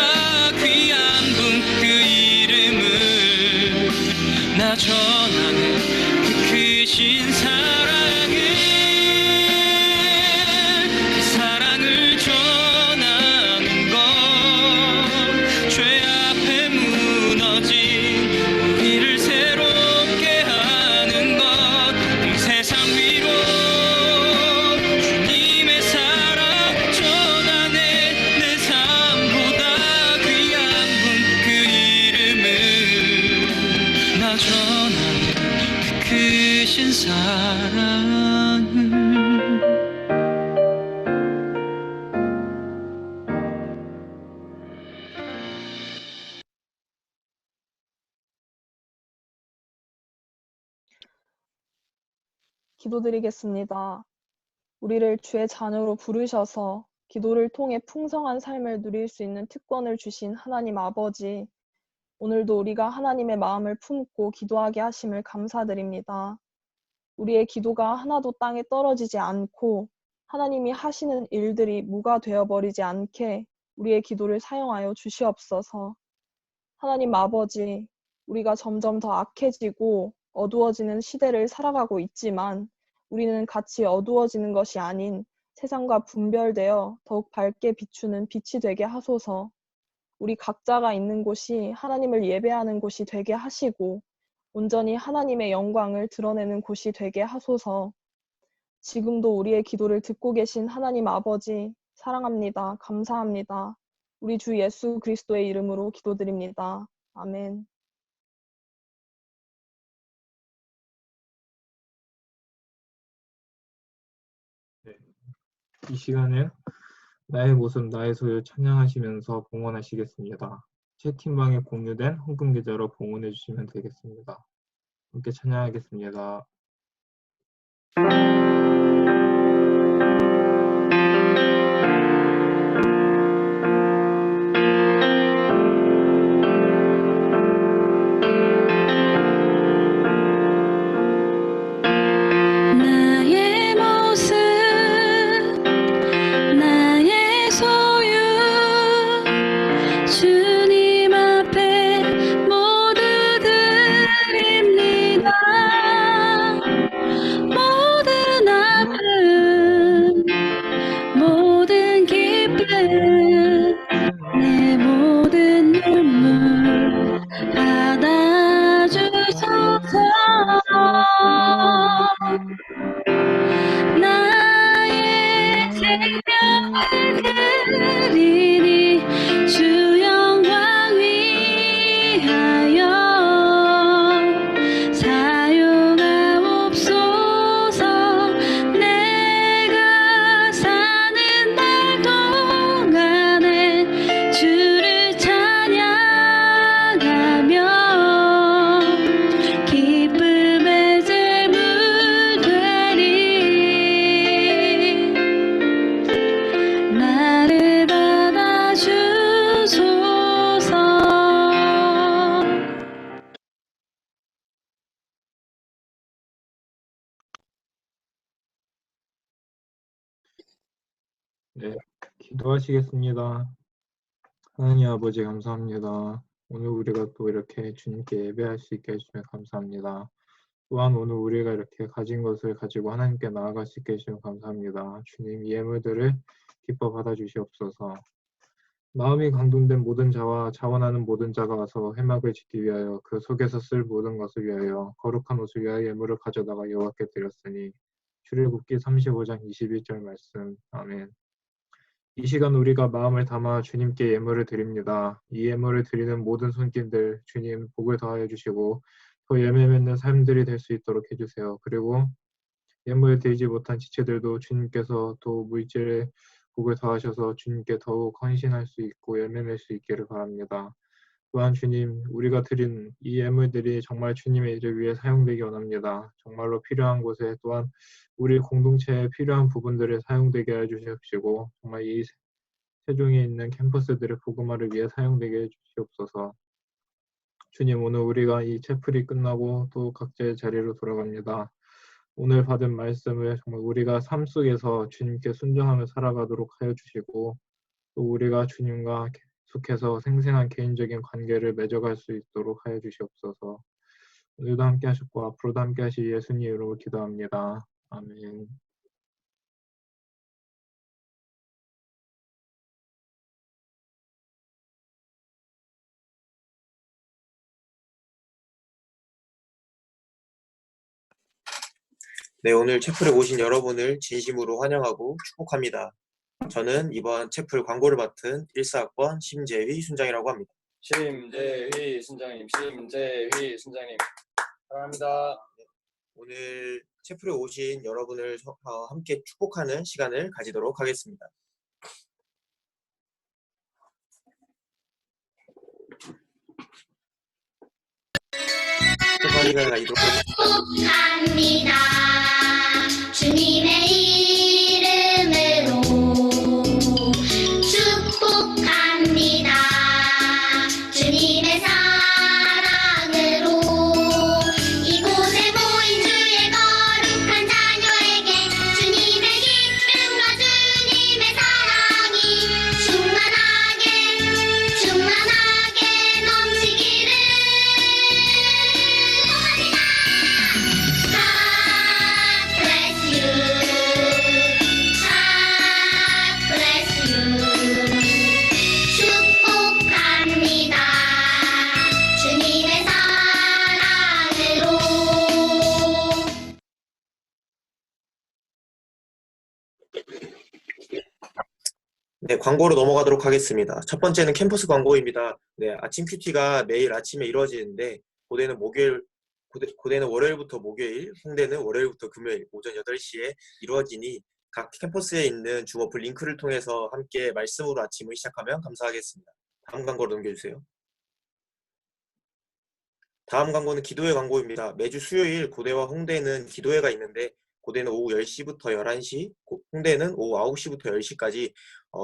[SPEAKER 3] 귀한 분 그 이름을 나 전하네. 그 크신 사랑을, 그 사랑을 전하는 것, 죄 앞에 무너진 우리를 새롭게 하는 것, 온 세상 위로 주님의 사랑 전하네. 내 삶보다 귀한 분 그 이름을 나 전하네. 그 크신 사랑을.
[SPEAKER 7] 기도드리겠습니다. 우리를 주의 자녀로 부르셔서 기도를 통해 풍성한 삶을 누릴 수 있는 특권을 주신 하나님 아버지, 오늘도 우리가 하나님의 마음을 품고 기도하게 하심을 감사드립니다. 우리의 기도가 하나도 땅에 떨어지지 않고 하나님이 하시는 일들이 무가 되어버리지 않게 우리의 기도를 사용하여 주시옵소서. 하나님 아버지, 우리가 점점 더 악해지고 어두워지는 시대를 살아가고 있지만 우리는 같이 어두워지는 것이 아닌 세상과 분별되어 더욱 밝게 비추는 빛이 되게 하소서. 우리 각자가 있는 곳이 하나님을 예배하는 곳이 되게 하시고 온전히 하나님의 영광을 드러내는 곳이 되게 하소서. 지금도 우리의 기도를 듣고 계신 하나님 아버지, 사랑합니다. 감사합니다. 우리 주 예수 그리스도의 이름으로 기도드립니다. 아멘.
[SPEAKER 10] 이 시간엔 나의 모습 나의 소유 찬양하시면서 봉헌하시겠습니다. 채팅방에 공유된 헌금 계좌로 봉헌해 주시면 되겠습니다. 함께 찬양하겠습니다.
[SPEAKER 8] 나의 모습 나의 소유 주님 앞에 모두 드립니다.
[SPEAKER 10] 네, 기도하시겠습니다. 하나님 아버지 감사합니다. 오늘 우리가 또 이렇게 주님께 예배할 수 있게 해주시면 감사합니다. 또한 오늘 우리가 이렇게 가진 것을 가지고 하나님께 나아갈 수 있게 해주시면 감사합니다. 주님, 이 예물들을 기뻐 받아주시옵소서. 마음이 강동된 모든 자와 자원하는 모든 자가 와서 회막을 짓기 위하여 그 속에서 쓸 모든 것을 위하여 거룩한 옷을 위하여 예물을 가져다가 여호와께 드렸으니. 출애굽기 35장 21절 말씀. 아멘. 이 시간 우리가 마음을 담아 주님께 예물을 드립니다. 이 예물을 드리는 모든 손길들 주님 복을 더하여 주시고 더 열매 맺는 삶들이 될 수 있도록 해주세요. 그리고 예물을 드리지 못한 지체들도 주님께서 또 물질의 복을 더하셔서 주님께 더욱 헌신할 수 있고 열매 맺을 수 있기를 바랍니다. 또한 주님, 우리가 드린 이 예물들이 정말 주님의 일을 위해 사용되기 원합니다. 정말로 필요한 곳에 또한 우리 공동체에 필요한 부분들을 사용되게 해주시옵시고 정말 이 세종에 있는 캠퍼스들의 복음화를 위해 사용되게 해주시옵소서. 주님, 오늘 우리가 이 채플이 끝나고 또 각자의 자리로 돌아갑니다. 오늘 받은 말씀을 정말 우리가 삶 속에서 주님께 순종하며 살아가도록 하여 주시고 또 우리가 주님과 계속해서 생생한 개인적인 관계를 맺어갈 수 있도록 하여 주시옵소서. 오늘도 함께 하셨고 앞으로도 함께 하실 예수님 이름으로 기도합니다. 아멘.
[SPEAKER 11] 네, 오늘 채플에 오신 여러분을 진심으로 환영하고 축복합니다. 저는 이번 채플 광고를 맡은 1사학번 심재휘 순장이라고 합니다.
[SPEAKER 12] 심재휘 순장님, 심재휘 순장님. 사랑합니다.
[SPEAKER 11] 오늘 채플에 오신 여러분을 함께 축복하는 시간을 가지도록 하겠습니다. 시간을 가지도록
[SPEAKER 8] 축복합니다. 주님의 이름으로 축복합니다. 주님의 사랑으로 이곳에 모인 주의 거룩한 자녀에게 주님의 기쁨과 주님의 사랑이 충만하게 넘치기를 축복합니다. 주님의 사랑으로.
[SPEAKER 11] 네, 광고로 넘어가도록 하겠습니다. 첫 번째는 캠퍼스 광고입니다. 네, 아침 큐티가 매일 아침에 이루어지는데 고대는 월요일부터 목요일, 홍대는 월요일부터 금요일 오전 8시에 이루어지니 각 캠퍼스에 있는 줌 어플 링크를 통해서 함께 말씀으로 아침을 시작하면 감사하겠습니다. 다음 광고로 넘겨주세요. 다음 광고는 기도회 광고입니다. 매주 수요일 고대와 홍대는 기도회가 있는데 고대는 오후 10시부터 11시, 홍대는 오후 9시부터 10시까지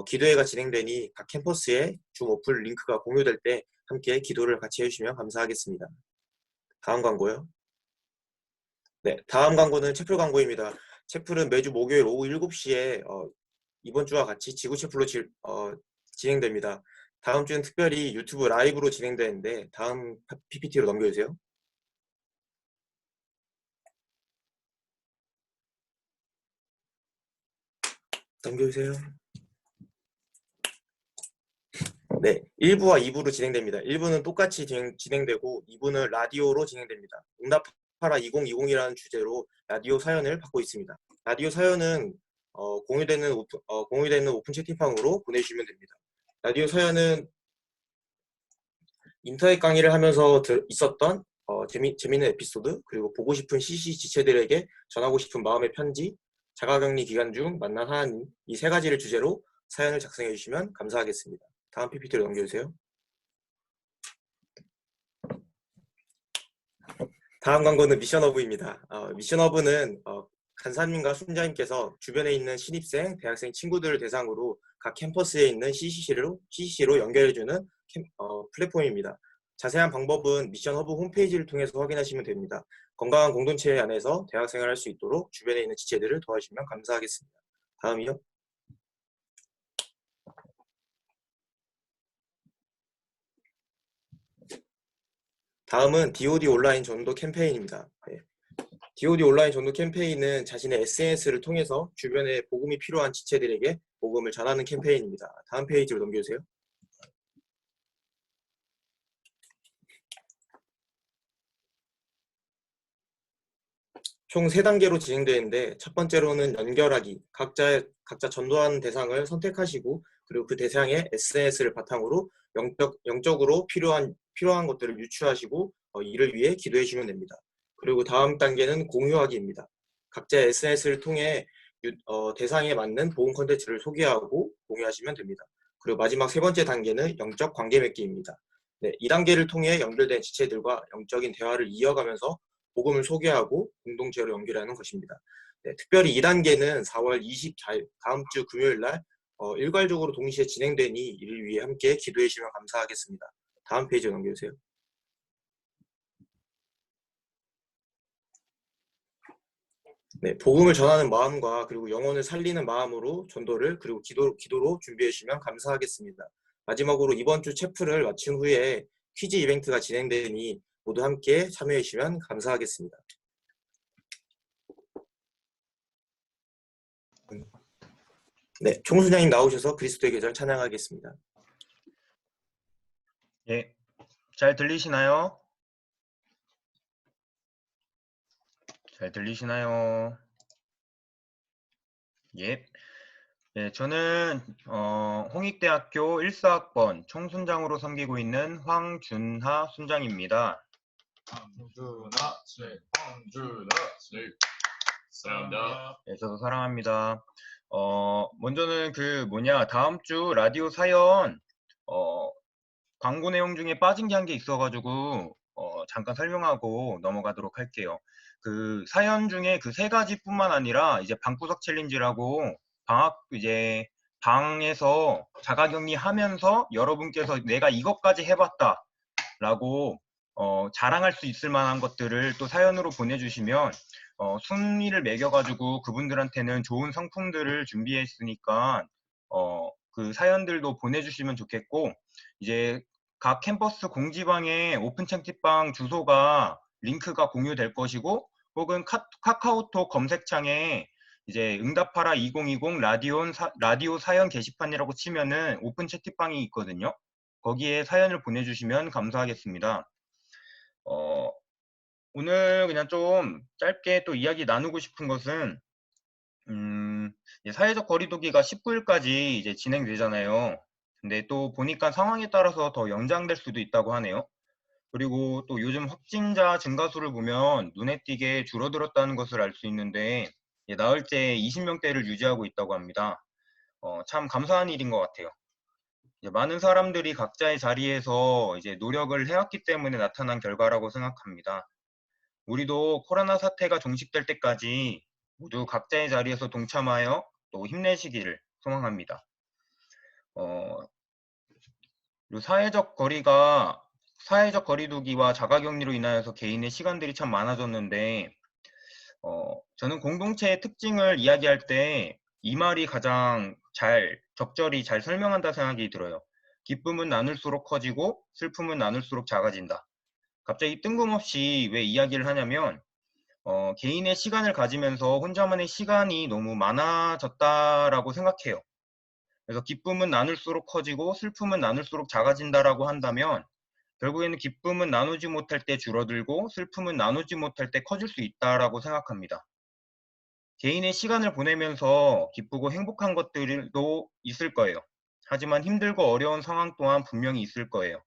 [SPEAKER 11] 기도회가 진행되니 각 캠퍼스에 줌 어플 링크가 공유될 때 함께 기도를 같이 해주시면 감사하겠습니다. 다음 광고요. 네, 다음 광고는 채플 광고입니다. 채플은 매주 목요일 오후 7시에 이번 주와 같이 지구 채플로 진행됩니다. 다음 주는 특별히 유튜브 라이브로 진행되는데 다음 PPT로 넘겨주세요. 넘겨주세요. 네, 1부와 2부로 진행됩니다. 1부는 똑같이 진행되고 2부는 라디오로 진행됩니다. 응답하라 2020이라는 주제로 라디오 사연을 받고 있습니다. 라디오 사연은 공유되는 오픈 채팅방으로 보내주시면 됩니다. 라디오 사연은 인터넷 강의를 하면서 있었던 재미있는 에피소드, 그리고 보고 싶은 CC 지체들에게 전하고 싶은 마음의 편지, 자가격리 기간 중 만난 하나님, 이 세 가지를 주제로 사연을 작성해 주시면 감사하겠습니다. 다음 PPT로 넘겨주세요. 다음 광고는 미션허브입니다. 미션허브는 간사님과 순자님께서 주변에 있는 신입생, 대학생 친구들을 대상으로 각 캠퍼스에 있는 CCC로 연결해주는 플랫폼입니다. 자세한 방법은 미션허브 홈페이지를 통해서 확인하시면 됩니다. 건강한 공동체 안에서 대학생활을 할 수 있도록 주변에 있는 지체들을 도와주시면 감사하겠습니다. 다음이요. 다음은 DoD 온라인 전도 캠페인입니다. 네. DoD 온라인 전도 캠페인은 자신의 SNS를 통해서 주변에 복음이 필요한 지체들에게 복음을 전하는 캠페인입니다. 다음 페이지로 넘겨주세요. 총 3단계로 진행되는데 첫 번째로는 연결하기, 각자 전도하는 대상을 선택하시고 그리고 그 대상의 SNS를 바탕으로 영적으로 필요한 것들을 유추하시고 이를 위해 기도해 주시면 됩니다. 그리고 다음 단계는 공유하기입니다. 각자의 SNS를 통해 대상에 맞는 복음 콘텐츠를 소개하고 공유하시면 됩니다. 그리고 마지막 3번째 단계는 영적 관계 맺기입니다. 네, 이 단계를 통해 연결된 지체들과 영적인 대화를 이어가면서 복음을 소개하고 공동체로 연결하는 것입니다. 네, 특별히 2단계는 4월 24일 다음 주 금요일 날 일괄적으로 동시에 진행되니 이를 위해 함께 기도해 주시면 감사하겠습니다. 다음 페이지 넘겨주세요. 네, 복음을 전하는 마음과 그리고 영혼을 살리는 마음으로 전도를 그리고 기도로 준비해 주시면 감사하겠습니다. 마지막으로 이번 주 체프를 마친 후에 퀴즈 이벤트가 진행되니 모두 함께 참여해 주시면 감사하겠습니다. 네, 총수장님 나오셔서 그리스도의 계절 찬양하겠습니다.
[SPEAKER 5] 예, 잘 들리시나요? 잘 들리시나요? 예. 예, 저는 홍익대학교 1사학번 총순장으로 섬기고 있는 황준하 순장입니다.
[SPEAKER 12] 황준하 사랑합니다.
[SPEAKER 5] 예, 저도 사랑합니다. 먼저는 다음 주 라디오 사연 광고 내용 중에 빠진 게 한 개 있어가지고 잠깐 설명하고 넘어가도록 할게요. 그 사연 중에 그 3가지뿐만 아니라 이제 방구석 챌린지라고 방에서 자가격리 하면서 여러분께서 내가 이것까지 해봤다 라고 자랑할 수 있을 만한 것들을 또 사연으로 보내주시면 순위를 매겨가지고 그분들한테는 좋은 상품들을 준비했으니까 그 사연들도 보내주시면 좋겠고, 이제 각 캠퍼스 공지방에 오픈 채팅방 주소가 링크가 공유될 것이고, 혹은 카카오톡 검색창에 이제 응답하라 2020 라디오 사연 게시판이라고 치면은 오픈 채팅방이 있거든요. 거기에 사연을 보내주시면 감사하겠습니다. 오늘 그냥 좀 짧게 또 이야기 나누고 싶은 것은 사회적 거리두기가 19일까지 이제 진행되잖아요. 근데 또 보니까 상황에 따라서 더 연장될 수도 있다고 하네요. 그리고 또 요즘 확진자 증가수를 보면 눈에 띄게 줄어들었다는 것을 알 수 있는데 나흘째 20명대를 유지하고 있다고 합니다. 참 감사한 일인 것 같아요. 많은 사람들이 각자의 자리에서 이제 노력을 해왔기 때문에 나타난 결과라고 생각합니다. 우리도 코로나 사태가 종식될 때까지 모두 각자의 자리에서 동참하여 또 힘내시기를 소망합니다. 그리고 사회적 거리두기와 자가격리로 인하여서 개인의 시간들이 참 많아졌는데, 저는 공동체의 특징을 이야기할 때 이 말이 가장 적절히 잘 설명한다 생각이 들어요. 기쁨은 나눌수록 커지고 슬픔은 나눌수록 작아진다. 갑자기 뜬금없이 왜 이야기를 하냐면 개인의 시간을 가지면서 혼자만의 시간이 너무 많아졌다라고 생각해요. 그래서 기쁨은 나눌수록 커지고 슬픔은 나눌수록 작아진다라고 한다면 결국에는 기쁨은 나누지 못할 때 줄어들고 슬픔은 나누지 못할 때 커질 수 있다라고 생각합니다. 개인의 시간을 보내면서 기쁘고 행복한 것들도 있을 거예요. 하지만 힘들고 어려운 상황 또한 분명히 있을 거예요.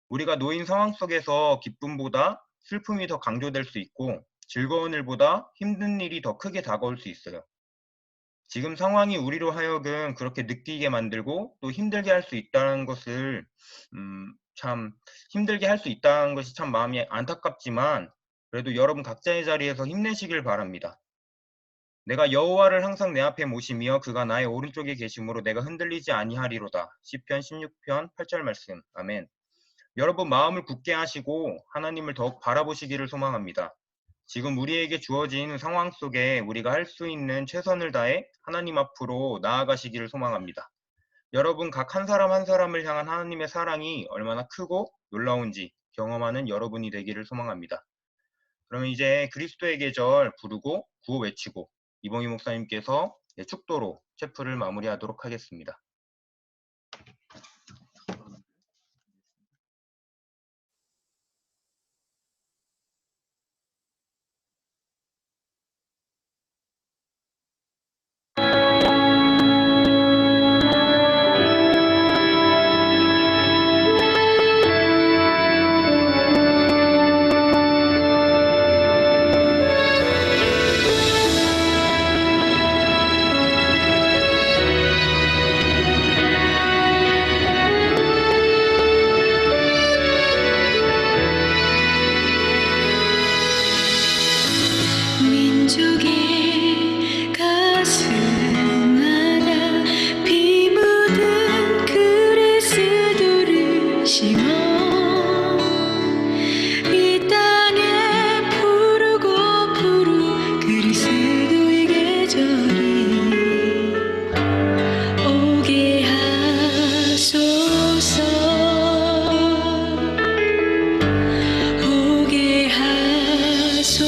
[SPEAKER 5] 우리가 놓인 상황 속에서 기쁨보다 슬픔이 더 강조될 수 있고 즐거운 일보다 힘든 일이 더 크게 다가올 수 있어요. 지금 상황이 우리로 하여금 그렇게 느끼게 만들고 또 힘들게 할 수 있다는 것을 참 힘들게 할 수 있다는 것이 참 마음이 안타깝지만 그래도 여러분 각자의 자리에서 힘내시길 바랍니다. 내가 여호와를 항상 내 앞에 모시며 그가 나의 오른쪽에 계심으로 내가 흔들리지 아니하리로다. 시편 16편 8절 말씀. 아멘. 여러분 마음을 굳게 하시고 하나님을 더욱 바라보시기를 소망합니다. 지금 우리에게 주어진 상황 속에 우리가 할 수 있는 최선을 다해 하나님 앞으로 나아가시기를 소망합니다. 여러분 각 한 사람 한 사람을 향한 하나님의 사랑이 얼마나 크고 놀라운지 경험하는 여러분이 되기를 소망합니다. 그러면 이제 그리스도의 계절 부르고 구호 외치고 이봉희 목사님께서 축도로 체프를 마무리하도록 하겠습니다.
[SPEAKER 8] 민족의 가슴마다 피 묻은 그리스도를 심어 이 땅에 푸르고 푸른 그리스도의 계절이 오게 하소서. 오게 하소서.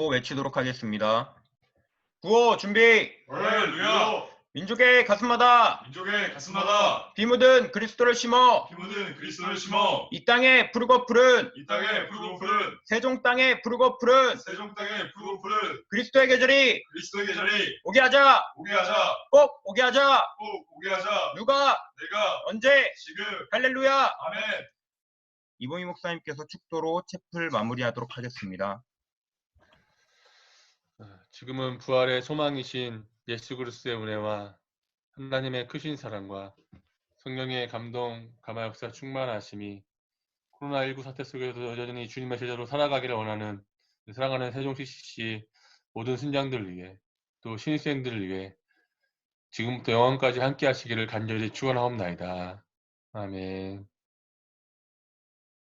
[SPEAKER 5] 구호 외치도록 하겠습니다. 구호 준비!
[SPEAKER 12] 할렐루야!
[SPEAKER 5] 민족의 가슴마다
[SPEAKER 12] 민족의 가슴마다
[SPEAKER 5] 피 묻은 그리스도를 심어
[SPEAKER 12] 피 묻은 그리스도를 심어
[SPEAKER 5] 이 땅에 푸르고 푸른
[SPEAKER 12] 이 땅에 푸르고 푸른
[SPEAKER 5] 세종 땅에 푸르고 푸른
[SPEAKER 12] 세종 땅에 푸르고 푸른
[SPEAKER 5] 그리스도의 계절이
[SPEAKER 12] 그리스도의 계절이
[SPEAKER 5] 오게 하자!
[SPEAKER 12] 오게 하자.
[SPEAKER 5] 꼭 오게 하자!
[SPEAKER 12] 꼭 오게 하자.
[SPEAKER 5] 누가
[SPEAKER 12] 내가
[SPEAKER 5] 언제
[SPEAKER 12] 지금
[SPEAKER 5] 할렐루야!
[SPEAKER 12] 아멘.
[SPEAKER 5] 이봉희 목사님께서 축도로 채플 마무리하도록 하겠습니다.
[SPEAKER 2] 지금은 부활의 소망이신 예수 그리스도의 은혜와 하나님의 크신 사랑과 성령의 감동, 감화 역사 충만하심이 코로나19 사태 속에서 여전히 주님의 제자로 살아가기를 원하는 사랑하는 세종 CCC 모든 순장들을 위해 또 신입생들을 위해 지금부터 영원까지 함께 하시기를 간절히 축원하옵나이다. 아멘.